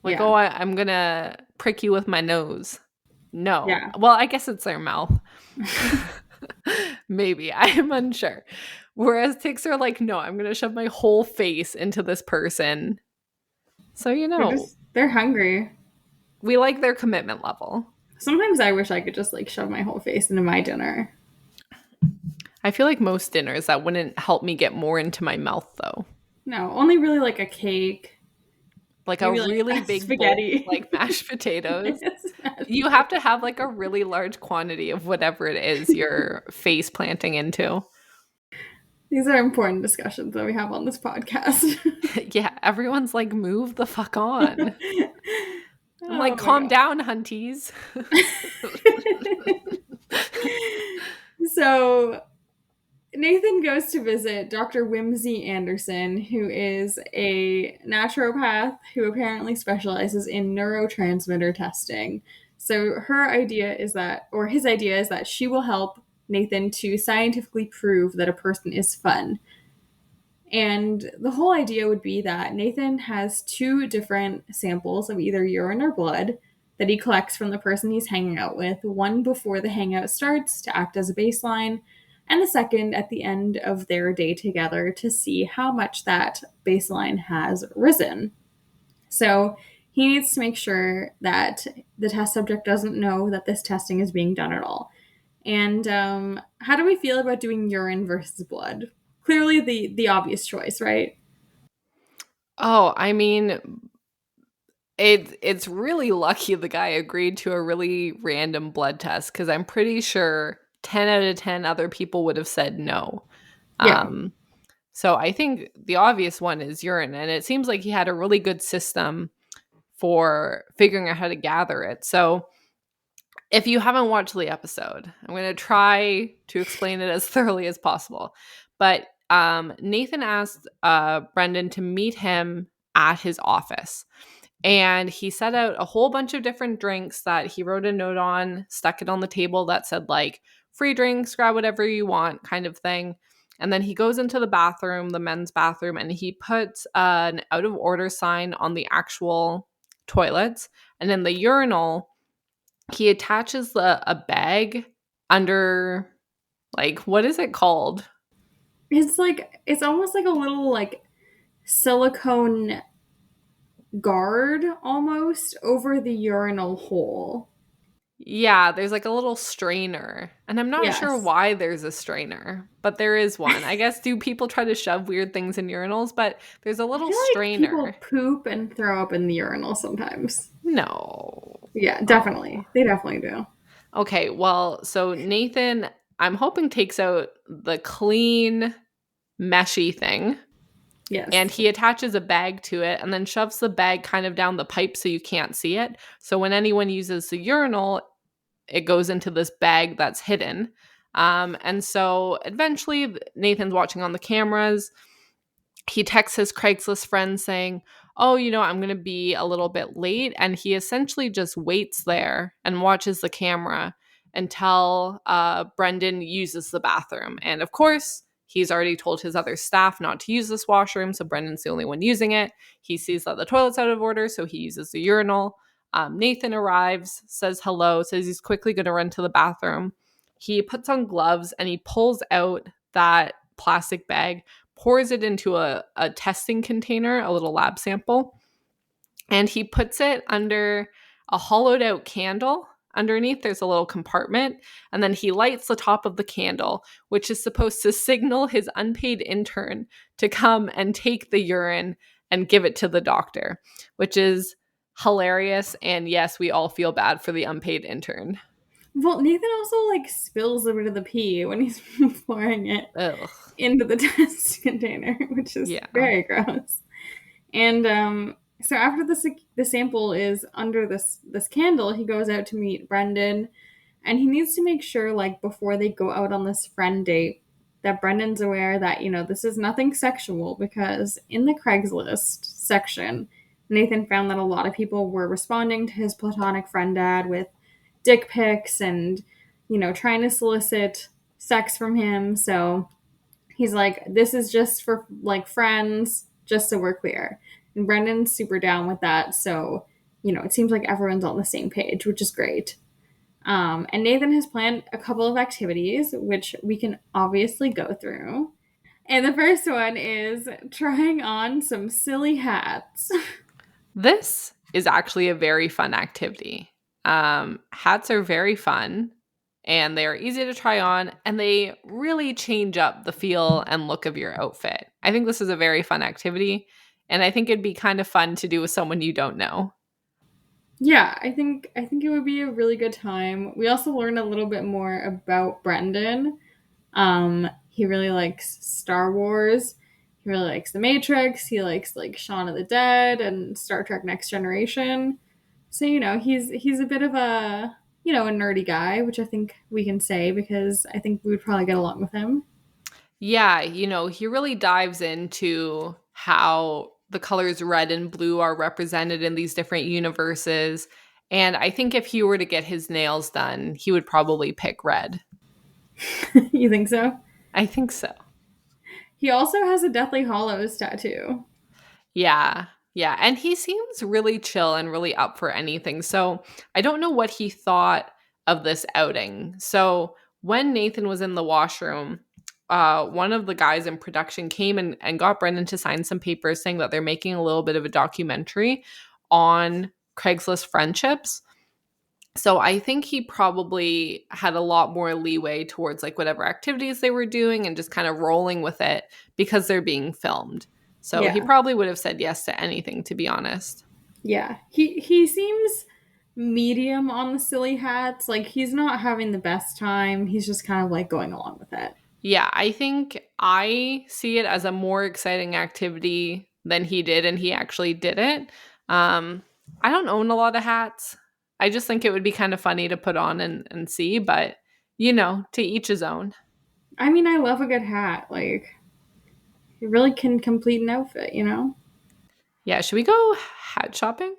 Like, Yeah, oh, I'm gonna prick you with my nose. No. yeah. Well, I guess it's their mouth. Maybe. I'm unsure. Whereas ticks are like, no, I'm gonna shove my whole face into this person. So, They're hungry. we like their commitment level. Sometimes I wish I could just like shove my whole face into my dinner. I feel like most dinners that wouldn't help me get more into my mouth, though. No, only really like a cake. like a Maybe really like big bowl, spaghetti. like mashed potatoes. Mashed You have to have like a really large quantity of whatever it is you're face planting into. These are important discussions that we have on this podcast. Yeah, everyone's like, move the fuck on. I'm Oh like, my calm god. down, hunties. So Nathan goes to visit Dr. Whimsy Anderson, who is a naturopath who apparently specializes in neurotransmitter testing. So her idea is that, or his idea is that she will help Nathan to scientifically prove that a person is fun. And the whole idea would be that Nathan has two different samples of either urine or blood that he collects from the person he's hanging out with, one before the hangout starts to act as a baseline, and the second at the end of their day together to see how much that baseline has risen. So he needs to make sure that the test subject doesn't know that this testing is being done at all. And how do we feel about doing urine versus blood? Clearly, the obvious choice, right? Oh, I mean, it's really lucky the guy agreed to a really random blood test because I'm pretty sure 10 out of 10 other people would have said no. Yeah. So I think the obvious one is urine, and it seems like he had a really good system for figuring out how to gather it. So if you haven't watched the episode, I'm going to try to explain it as thoroughly as possible. But Nathan asked Brendan to meet him at his office. And he set out a whole bunch of different drinks that he wrote a note on, stuck it on the table that said, like, free drinks, grab whatever you want, kind of thing. And then he goes into the bathroom, the men's bathroom, and he puts an out of order sign on the actual toilets. And in the urinal, he attaches a bag under, like, what is it called? It's almost like a little like silicone guard almost over the urinal hole. Yeah, there's like a little strainer. And I'm not sure Yes. why there's a strainer, but there is one. I guess do people try to shove weird things in urinals, but there's a I little feel like people strainer. poop and throw up in the urinal sometimes. No. Yeah, Oh. definitely. They definitely do. Okay, well, so Nathan, I'm hoping takes out the clean, meshy thing. Yes. And he attaches a bag to it and then shoves the bag kind of down the pipe so you can't see it. So when anyone uses the urinal, it goes into this bag that's hidden. And so eventually Nathan's watching on the cameras. He texts his Craigslist friend saying, oh, I'm going to be a little bit late. And he essentially just waits there and watches the camera until Brendan uses the bathroom. And of course, he's already told his other staff not to use this washroom, so Brendan's the only one using it. He sees that the toilet's out of order, so he uses the urinal. Nathan arrives, says hello, says he's quickly going to run to the bathroom. He puts on gloves and he pulls out that plastic bag, pours it into a testing container, a little lab sample, and he puts it under a hollowed out candle. Underneath, there's a little compartment, and then he lights the top of the candle, which is supposed to signal his unpaid intern to come and take the urine and give it to the doctor, which is hilarious. And yes, we all feel bad for the unpaid intern. Well, Nathan also like spills a bit of the pee when he's pouring it Ugh. into the test container, which is Yeah. very gross. And so after the sample is under this candle, he goes out to meet Brendan, and he needs to make sure, like, before they go out on this friend date, that Brendan's aware that this is nothing sexual, because in the Craigslist section, Nathan found that a lot of people were responding to his platonic friend ad with dick pics and trying to solicit sex from him. So he's like, this is just for like friends, just so we're clear. And Brendan's super down with that. So, it seems like everyone's on the same page, which is great. And Nathan has planned a couple of activities, which we can obviously go through. And the first one is trying on some silly hats. This is actually a very fun activity. Hats are very fun and they are easy to try on and they really change up the feel and look of your outfit. I think this is a very fun activity And I think it'd be kind of fun to do with someone you don't know. Yeah, I think it would be a really good time. We also learned a little bit more about Brendan. He really likes Star Wars. He really likes The Matrix. He likes like Shaun of the Dead and Star Trek Next Generation. So, he's a bit of a nerdy guy, which I think we can say because I think we would probably get along with him. Yeah, he really dives into how the colors red and blue are represented in these different universes. And I think if he were to get his nails done, he would probably pick red. You think so? I think so. He also has a Deathly Hollows tattoo. Yeah. Yeah. And he seems really chill and really up for anything. So I don't know what he thought of this outing. So when Nathan was in the washroom, one of the guys in production came and got Brendan to sign some papers saying that they're making a little bit of a documentary on Craigslist friendships. So I think he probably had a lot more leeway towards like whatever activities they were doing and just kind of rolling with it because they're being filmed. So he Yeah. probably would have said yes to anything, to be honest. Yeah. He seems medium on the silly hats. Like he's not having the best time. He's just kind of like going along with it. Yeah, I think I see it as a more exciting activity than he did, and he actually did it. Um, I don't own a lot of hats. I just think it would be kind of funny to put on and see, but to each his own. I mean, I love a good hat. Like it really can complete an outfit. Yeah, should we go hat shopping?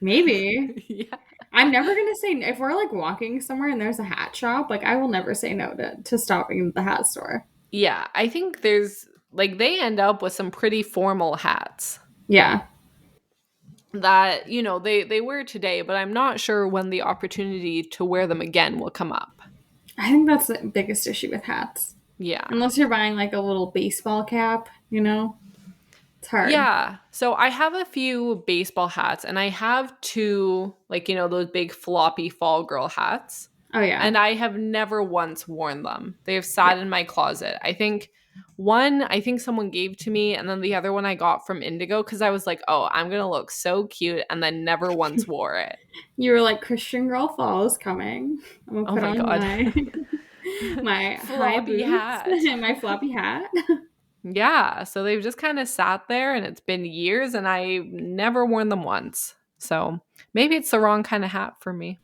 Maybe. Yeah. I'm never gonna say if we're like walking somewhere and there's a hat shop, like I will never say no to stopping at the hat store. Yeah, I think there's like they end up with some pretty formal hats Yeah. that, they wear today, but I'm not sure when the opportunity to wear them again will come up. I think that's the biggest issue with hats. Yeah. Unless you're buying like a little baseball cap. It's hard. Yeah. So I have a few baseball hats and I have two, like, those big floppy fall girl hats. Oh yeah. And I have never once worn them. They have Yeah. sat in my closet. I think someone gave to me, and then the other one I got from Indigo because I was like, oh, I'm going to look so cute, and then never once wore it. You were like Christian Girl Fall is coming. I'm gonna Oh put my on God. my high Floppy boots hat. and my floppy hat. Yeah, so they've just kind of sat there and it's been years and I've never worn them once. So maybe it's the wrong kind of hat for me.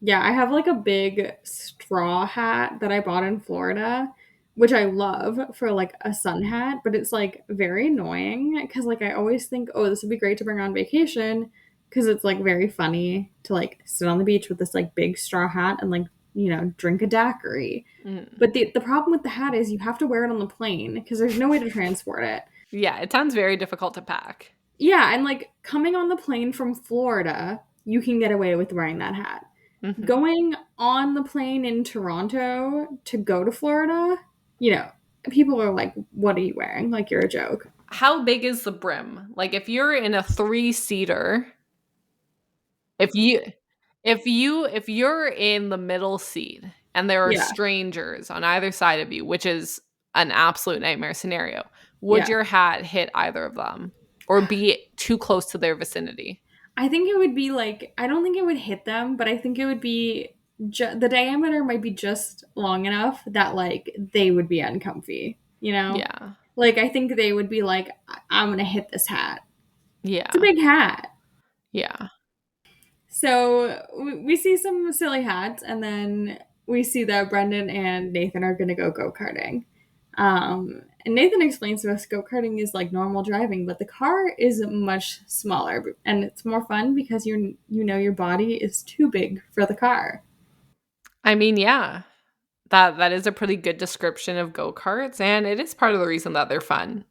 Yeah, I have like a big straw hat that I bought in Florida, which I love for like a sun hat, but it's like very annoying because like I always think, oh, this would be great to bring on vacation because it's like very funny to like sit on the beach with this like big straw hat and like, drink a daiquiri. Mm. But the problem with the hat is you have to wear it on the plane because there's no way to transport it. Yeah, it sounds very difficult to pack. Yeah, and like coming on the plane from Florida, you can get away with wearing that hat. Mm-hmm. Going on the plane in Toronto to go to Florida, people are like, what are you wearing? Like you're a joke. How big is the brim? Like if you're in a 3-seater, if you're in the middle seat and there are Yeah. strangers on either side of you, which is an absolute nightmare scenario, would Yeah. your hat hit either of them or be too close to their vicinity? I think it would be like, I don't think it would hit them, but I think it would be, the diameter might be just long enough that like they would be uncomfy, Yeah. Like I think they would be like, I'm going to hit this hat. Yeah. It's a big hat. Yeah. So we see some silly hats, and then we see that Brendan and Nathan are going to go go-karting. And Nathan explains to us go-karting is like normal driving, but the car is much smaller, and it's more fun because your body is too big for the car. I mean, yeah. That is a pretty good description of go-karts, and it is part of the reason that they're fun.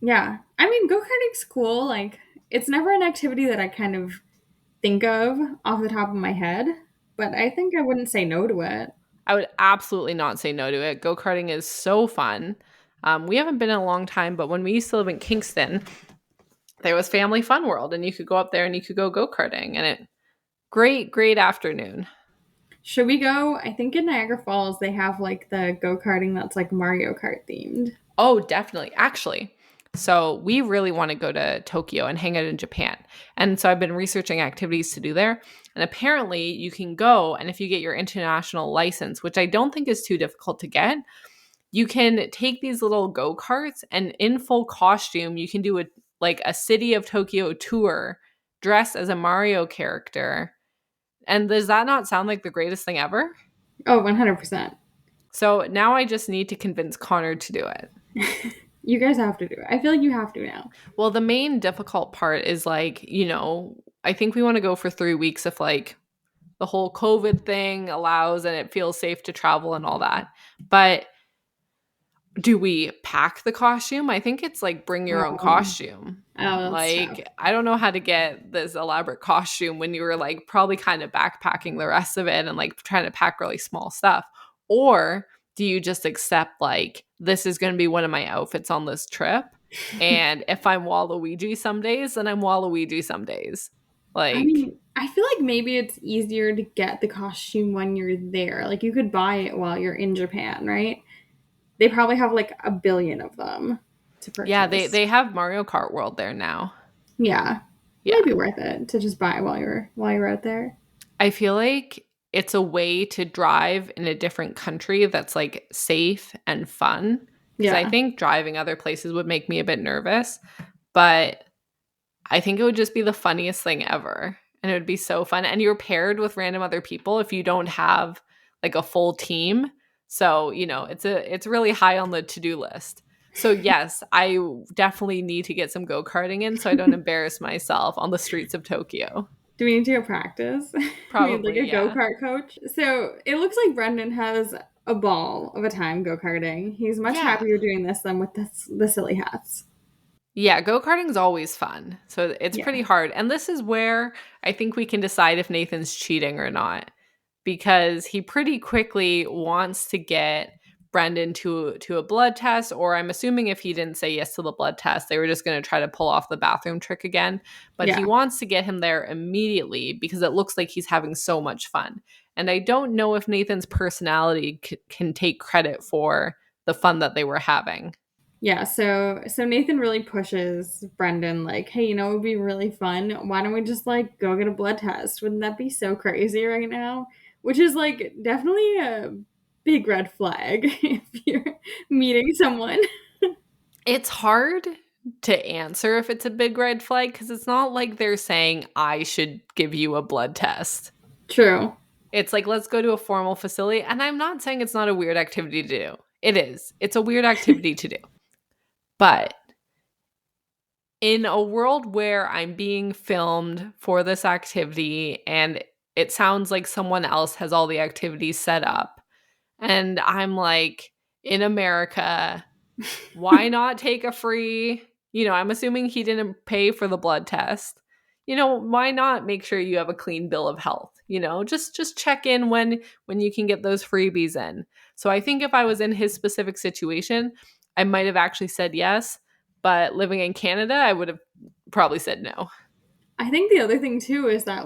Yeah. I mean, go-karting's cool. Like, it's never an activity that I kind of think of off the top of my head, but I think I wouldn't say no to it. I would absolutely not say no to it. Go-karting is so fun. We haven't been in a long time, but when we used to live in Kingston, there was Family Fun World, and you could go up there and you could go go-karting, and great afternoon. Should we go? I think in Niagara Falls they have like the go-karting that's like Mario Kart themed. Oh, definitely. Actually, So we really want to go to Tokyo and hang out in Japan. And so I've been researching activities to do there. And apparently you can go, and if you get your international license, which I don't think is too difficult to get, you can take these little go-karts, and in full costume, you can do a city of Tokyo tour dressed as a Mario character. And does that not sound like the greatest thing ever? Oh, 100%. So now I just need to convince Connor to do it. You guys have to do it. I feel like you have to now. Well, the main difficult part is I think we want to go for 3 weeks if the whole COVID thing allows and it feels safe to travel and all that. But do we pack the costume? I think it's bring your own costume. Oh, that's tough. I don't know how to get this elaborate costume when you were probably kind of backpacking the rest of it and trying to pack really small stuff. Or do you just accept this is going to be one of my outfits on this trip? And if I'm Waluigi some days, then I'm Waluigi some days. I mean, I feel like maybe it's easier to get the costume when you're there. Like you could buy it while you're in Japan, right? They probably have a billion of them to purchase. Yeah, they have Mario Kart World there now. Yeah. Yeah. Might be worth it to just buy while you're out there. I feel like it's a way to drive in a different country that's safe and fun. Because I think driving other places would make me a bit nervous, but I think it would just be the funniest thing ever. And it would be so fun. And you're paired with random other people if you don't have a full team. So, it's really high on the to-do list. So yes, I definitely need to get some go-karting in so I don't embarrass myself on the streets of Tokyo. Do we need to go practice? Probably, a go-kart coach? So it looks like Brendan has a ball of a time go-karting. He's much happier doing this than with the silly hats. Yeah, go-karting is always fun. So it's pretty hard. And this is where I think we can decide if Nathan's cheating or not. Because he pretty quickly wants to get Brendan to a blood test, or I'm assuming if he didn't say yes to the blood test, they were just going to try to pull off the bathroom trick again. But he wants to get him there immediately because it looks like he's having so much fun. And I don't know if Nathan's personality can take credit for the fun that they were having. Yeah, so Nathan really pushes Brendan hey, it would be really fun. Why don't we just go get a blood test? Wouldn't that be so crazy right now? Which is definitely a big red flag if you're meeting someone. It's hard to answer if it's a big red flag because it's not like they're saying I should give you a blood test. True. It's let's go to a formal facility. And I'm not saying it's not a weird activity to do. It is. It's a weird activity to do. But in a world where I'm being filmed for this activity and it sounds like someone else has all the activities set up, and I'm in America, why not take a free, I'm assuming he didn't pay for the blood test. Why not make sure you have a clean bill of health? Just check in when you can get those freebies in. So I think if I was in his specific situation, I might have actually said yes, but living in Canada, I would have probably said no. I think the other thing too is that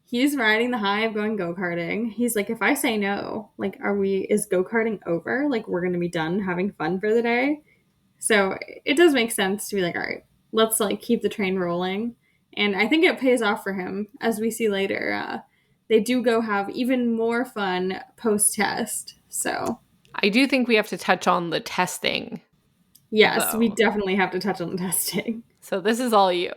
he's riding the high of going go-karting. He's if I say no, is go-karting over? We're going to be done having fun for the day. So it does make sense to be all right, let's keep the train rolling. And I think it pays off for him as we see later. They do go have even more fun post-test. So I do think we have to touch on the testing. Yes, we definitely have to touch on the testing. So this is all you.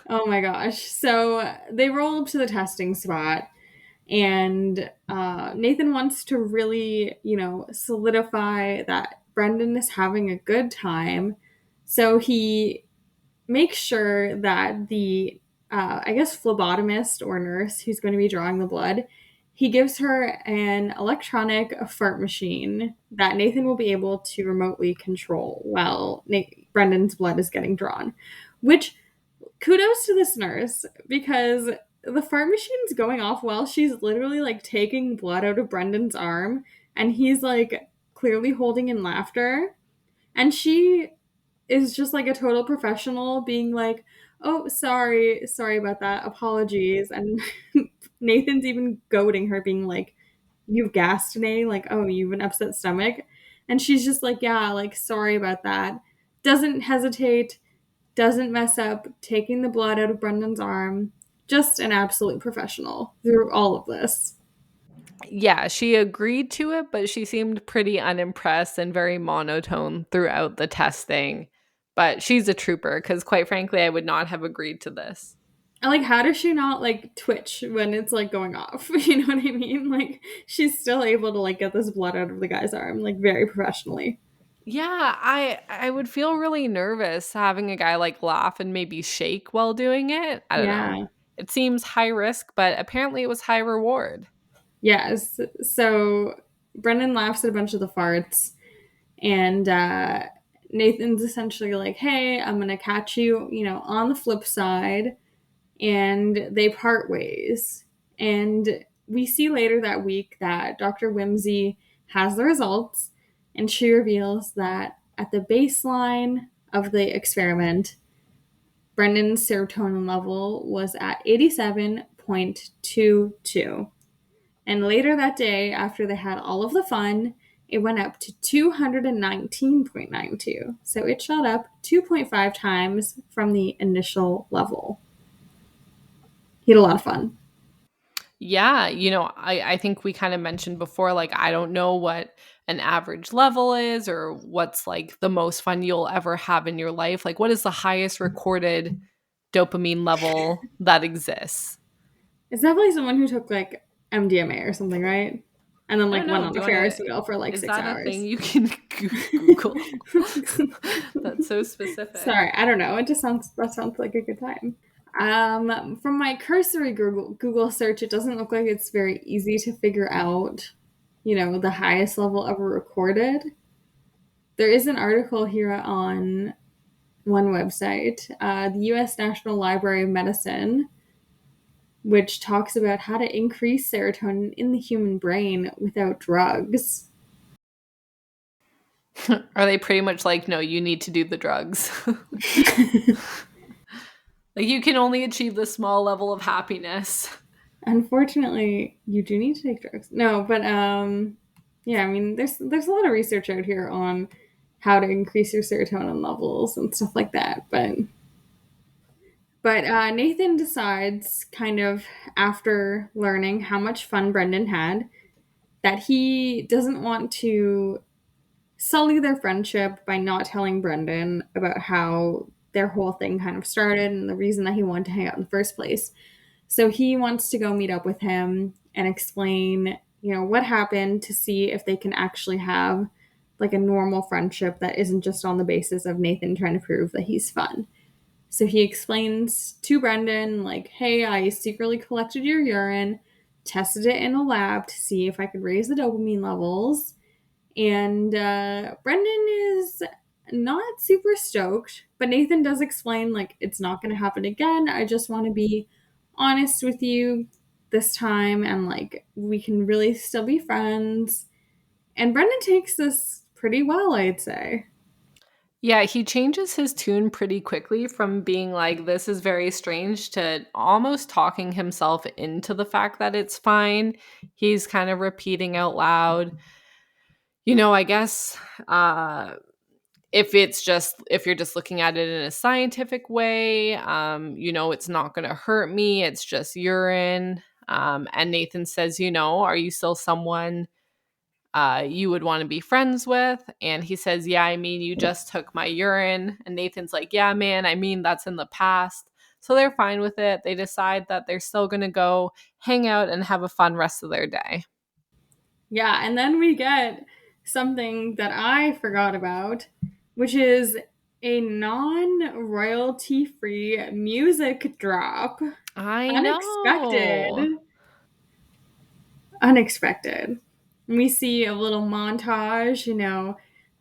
Oh my gosh. So they roll up to the testing spot, and Nathan wants to really, solidify that Brendan is having a good time. So he makes sure that the, I guess, phlebotomist or nurse who's going to be drawing the blood, he gives her an electronic fart machine that Nathan will be able to remotely control while Brendan's blood is getting drawn. Which, kudos to this nurse, because the fart machine's going off while she's literally taking blood out of Brendan's arm, and he's clearly holding in laughter. And she is just a total professional being oh, sorry about that, apologies. And Nathan's even goading her, being you've gassed today, oh, you've an upset stomach. And she's just yeah, sorry about that. Doesn't hesitate, doesn't mess up taking the blood out of Brendan's arm. Just an absolute professional through all of this. Yeah, she agreed to it, but she seemed pretty unimpressed and very monotone throughout the testing. But she's a trooper because, quite frankly, I would not have agreed to this. And like, how does she not like twitch when it's like going off? You know what I mean? Like, she's still able to like get this blood out of the guy's arm, like very professionally. Yeah, I would feel really nervous having a guy like laugh and maybe shake while doing it. I don't know. Yeah. It seems high risk, but apparently it was high reward. Yes. So Brendan laughs at a bunch of the farts, and Nathan's essentially like, "Hey, I'm gonna catch you, on the flip side," and they part ways. And we see later that week that Dr. Whimsy has the results, and she reveals that at the baseline of the experiment, Brendan's serotonin level was at 87.22. And later that day, after they had all of the fun, it went up to 219.92. So it shot up 2.5 times from the initial level. He had a lot of fun. Yeah, I think we kind of mentioned before, like, I don't know what an average level is or what's like the most fun you'll ever have in your life. Like, what is the highest recorded dopamine level that exists? It's definitely someone who took like MDMA or something, right? And then I like don't went know. on Do a you want to? Ferris wheel for like Is 6 that a thing hours. you can Google? That's so specific. Sorry, I don't know. That sounds like a good time. From my cursory Google search, it doesn't look like it's very easy to figure out, the highest level ever recorded. There is an article here on one website, the U.S. National Library of Medicine, which talks about how to increase serotonin in the human brain without drugs. Are they pretty much like, no, you need to do the drugs? Like, you can only achieve this small level of happiness. Unfortunately, you do need to take drugs. No, but yeah, I mean, there's a lot of research out here on how to increase your serotonin levels and stuff like that. But Nathan decides, kind of after learning how much fun Brendan had, that he doesn't want to sully their friendship by not telling Brendan about how their whole thing kind of started and the reason that he wanted to hang out in the first place. So he wants to go meet up with him and explain, what happened to see if they can actually have like a normal friendship that isn't just on the basis of Nathan trying to prove that he's fun. So he explains to Brendan, like, hey, I secretly collected your urine, tested it in a lab to see if I could raise the dopamine levels. And Brendan is not super stoked, but Nathan does explain, like, it's not going to happen again. I just want to be honest with you this time, and like, we can really still be friends. And Brendan takes this pretty well, I'd say. Yeah, he changes his tune pretty quickly from being like, this is very strange, to almost talking himself into the fact that it's fine. He's kind of repeating out loud, I guess, if you're just looking at it in a scientific way, it's not going to hurt me. It's just urine. And Nathan says, are you still someone you would want to be friends with? And he says, yeah, I mean, you just took my urine. And Nathan's like, yeah, man, I mean, that's in the past. So they're fine with it. They decide that they're still going to go hang out and have a fun rest of their day. Yeah, and then we get something that I forgot about, which is a non-royalty free music drop. I Unexpected. know. Unexpected. We see a little montage,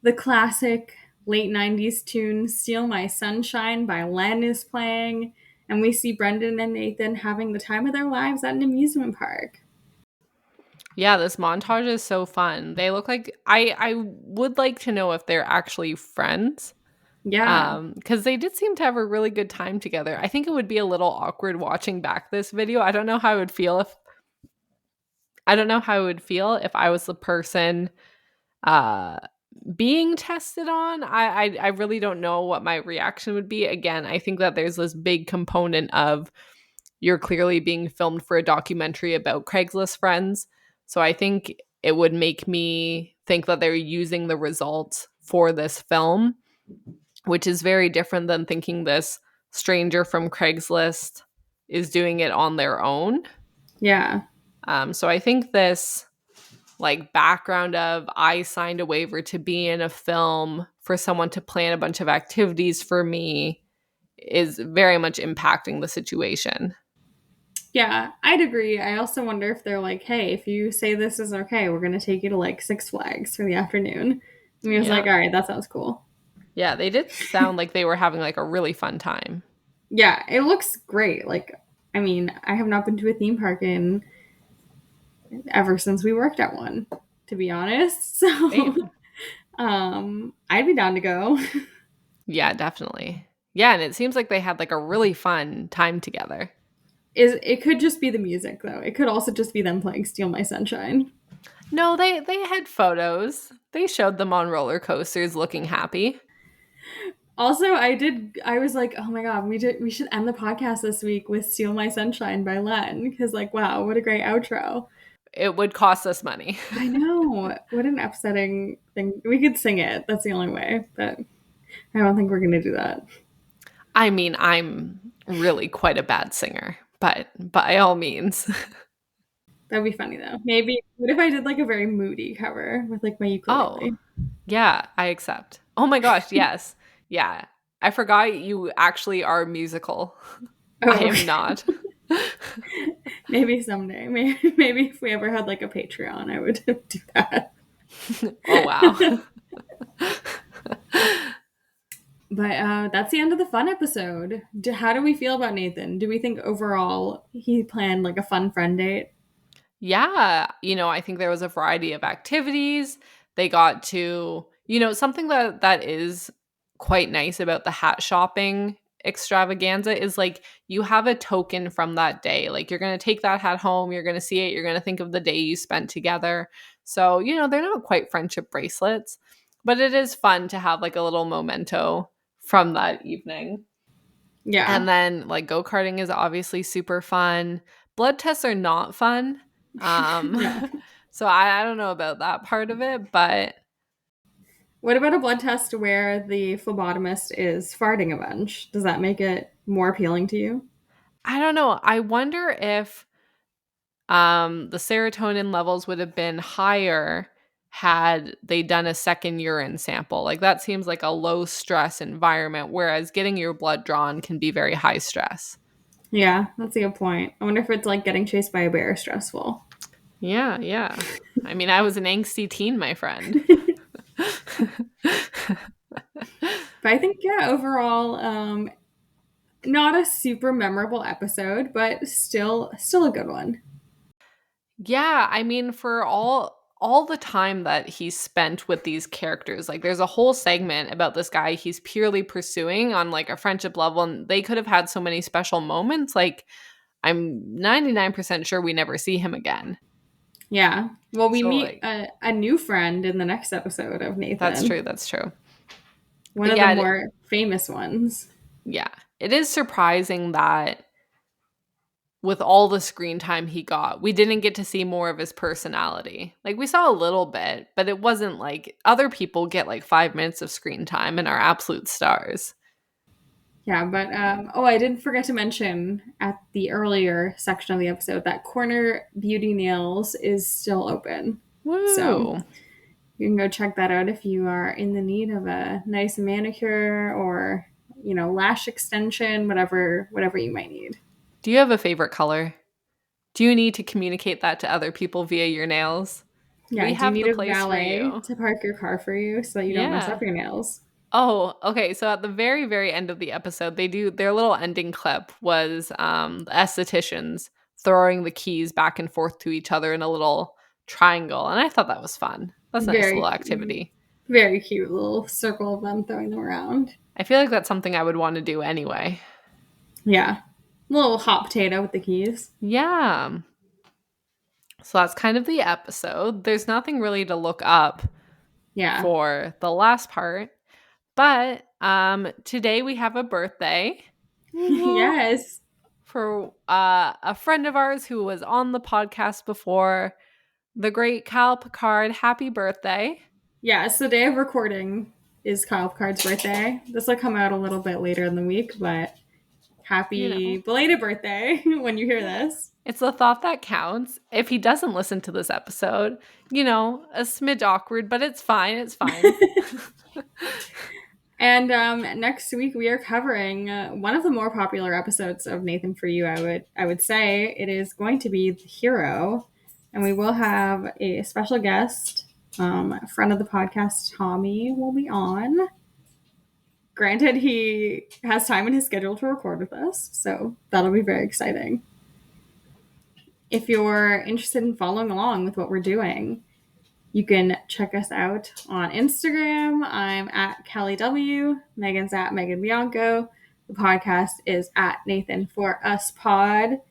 the classic late 90s tune Steal My Sunshine by Len is playing, and we see Brendan and Nathan having the time of their lives at an amusement park. Yeah, this montage is so fun. They look like, I would like to know if they're actually friends. Yeah. Because they did seem to have a really good time together. I think it would be a little awkward watching back this video. I don't know how I would feel if I was the person uh being tested on, I really don't know what my reaction would be. Again, I think that there's this big component of you're clearly being filmed for a documentary about Craigslist friends. So I think it would make me think that they're using the results for this film, which is very different than thinking this stranger from Craigslist is doing it on their own. Yeah. So I think this like background of I signed a waiver to be in a film for someone to plan a bunch of activities for me is very much impacting the situation. Yeah, I'd agree. I also wonder if they're like, hey, if you say this is okay, we're going to take you to like Six Flags for the afternoon. And he was like, all right, that sounds cool. Yeah, they did sound like they were having like a really fun time. Yeah, it looks great. Like, I mean, I have not been to a theme park in ever since we worked at one, to be honest. So, I'd be down to go. Yeah, definitely. Yeah, and it seems like they had like a really fun time together. It could just be the music though. It could also just be them playing Steal My Sunshine. No, they had photos. They showed them on roller coasters looking happy. Also, I was like, oh my god, we should end the podcast this week with Steal My Sunshine by Len, because like, wow, what a great outro. It would cost us money. I know. What an upsetting thing. We could sing it. That's the only way, but I don't think we're gonna do that. I mean, I'm really quite a bad singer, but by all means. That'd be funny though. Maybe what if I did like a very moody cover with like my ukulele? Oh, yeah, I accept. Oh my gosh, yes. Yeah. I forgot you actually are musical. Oh, I am not. Maybe someday. Maybe if we ever had like a Patreon, I would do that. Oh, wow. But that's the end of the fun episode. How do we feel about Nathan? Do we think overall he planned like a fun friend date? Yeah, I think there was a variety of activities. They got to, something that is quite nice about the hat shopping extravaganza is like you have a token from that day. Like you're going to take that hat home, you're going to see it, you're going to think of the day you spent together. So, they're not quite friendship bracelets, but it is fun to have like a little memento from that evening. Yeah. And then like go-karting is obviously super fun. Blood tests are not fun. No. So I don't know about that part of it, but What about a blood test where the phlebotomist is farting a bunch? Does that make it more appealing to you? I don't know. I wonder if the serotonin levels would have been higher had they done a second urine sample. Like that seems like a low stress environment, whereas getting your blood drawn can be very high stress. Yeah, that's a good point. I wonder if it's like getting chased by a bear stressful. Yeah. I mean, I was an angsty teen, my friend. But I think, yeah, overall, not a super memorable episode, but still a good one. Yeah, I mean, for all the time that he spent with these characters, like there's a whole segment about this guy he's purely pursuing on like a friendship level, and they could have had so many special moments. Like I'm 99% sure we never see him again. Yeah. Well, we So, meet like, a new friend in the next episode of Nathan. That's true. One But of the more famous ones. Yeah. It is surprising that with all the screen time he got, we didn't get to see more of his personality. Like we saw a little bit, but it wasn't like other people get like 5 minutes of screen time and are absolute stars. Yeah, but I didn't forget to mention at the earlier section of the episode that Corner Beauty Nails is still open. Woo! So you can go check that out if you are in the need of a nice manicure or, lash extension, whatever you might need. Do you have a favorite color? Do you need to communicate that to other people via your nails? Yeah, we do you have need the a place for valet you. to park your car for you so that you don't mess Yeah. up your nails? Oh, okay. So at the very, very end of the episode, their little ending clip was the estheticians throwing the keys back and forth to each other in a little triangle. And I thought that was fun. That's a nice little activity. Very cute little circle of them throwing them around. I feel like that's something I would want to do anyway. Yeah. A little hot potato with the keys. Yeah. So that's kind of the episode. There's nothing really to look up Yeah. for the last part. But today we have a birthday. Yes. For a friend of ours who was on the podcast before, the great Kyle Picard. Happy birthday. Yeah, so day of recording is Kyle Picard's birthday. This will come out a little bit later in the week, but happy belated birthday when you hear this. It's the thought that counts. If he doesn't listen to this episode, a smidge awkward, but it's fine. It's fine. And next week we are covering one of the more popular episodes of Nathan For You. I would say it is going to be The Hero, and we will have a special guest, a friend of the podcast, Tommy, will be on. Granted, he has time in his schedule to record with us, so that'll be very exciting. If you're interested in following along with what we're doing, you can check us out on Instagram. I'm at Kelly W. Megan's at Megan Bianco. The podcast is at Nathan For Us Pod.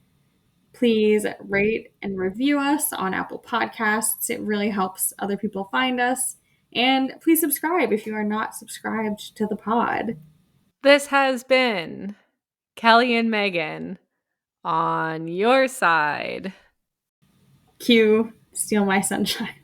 Please rate and review us on Apple Podcasts. It really helps other people find us. And please subscribe if you are not subscribed to the pod. This has been Kelly and Megan on your side. Cue Steal My Sunshine.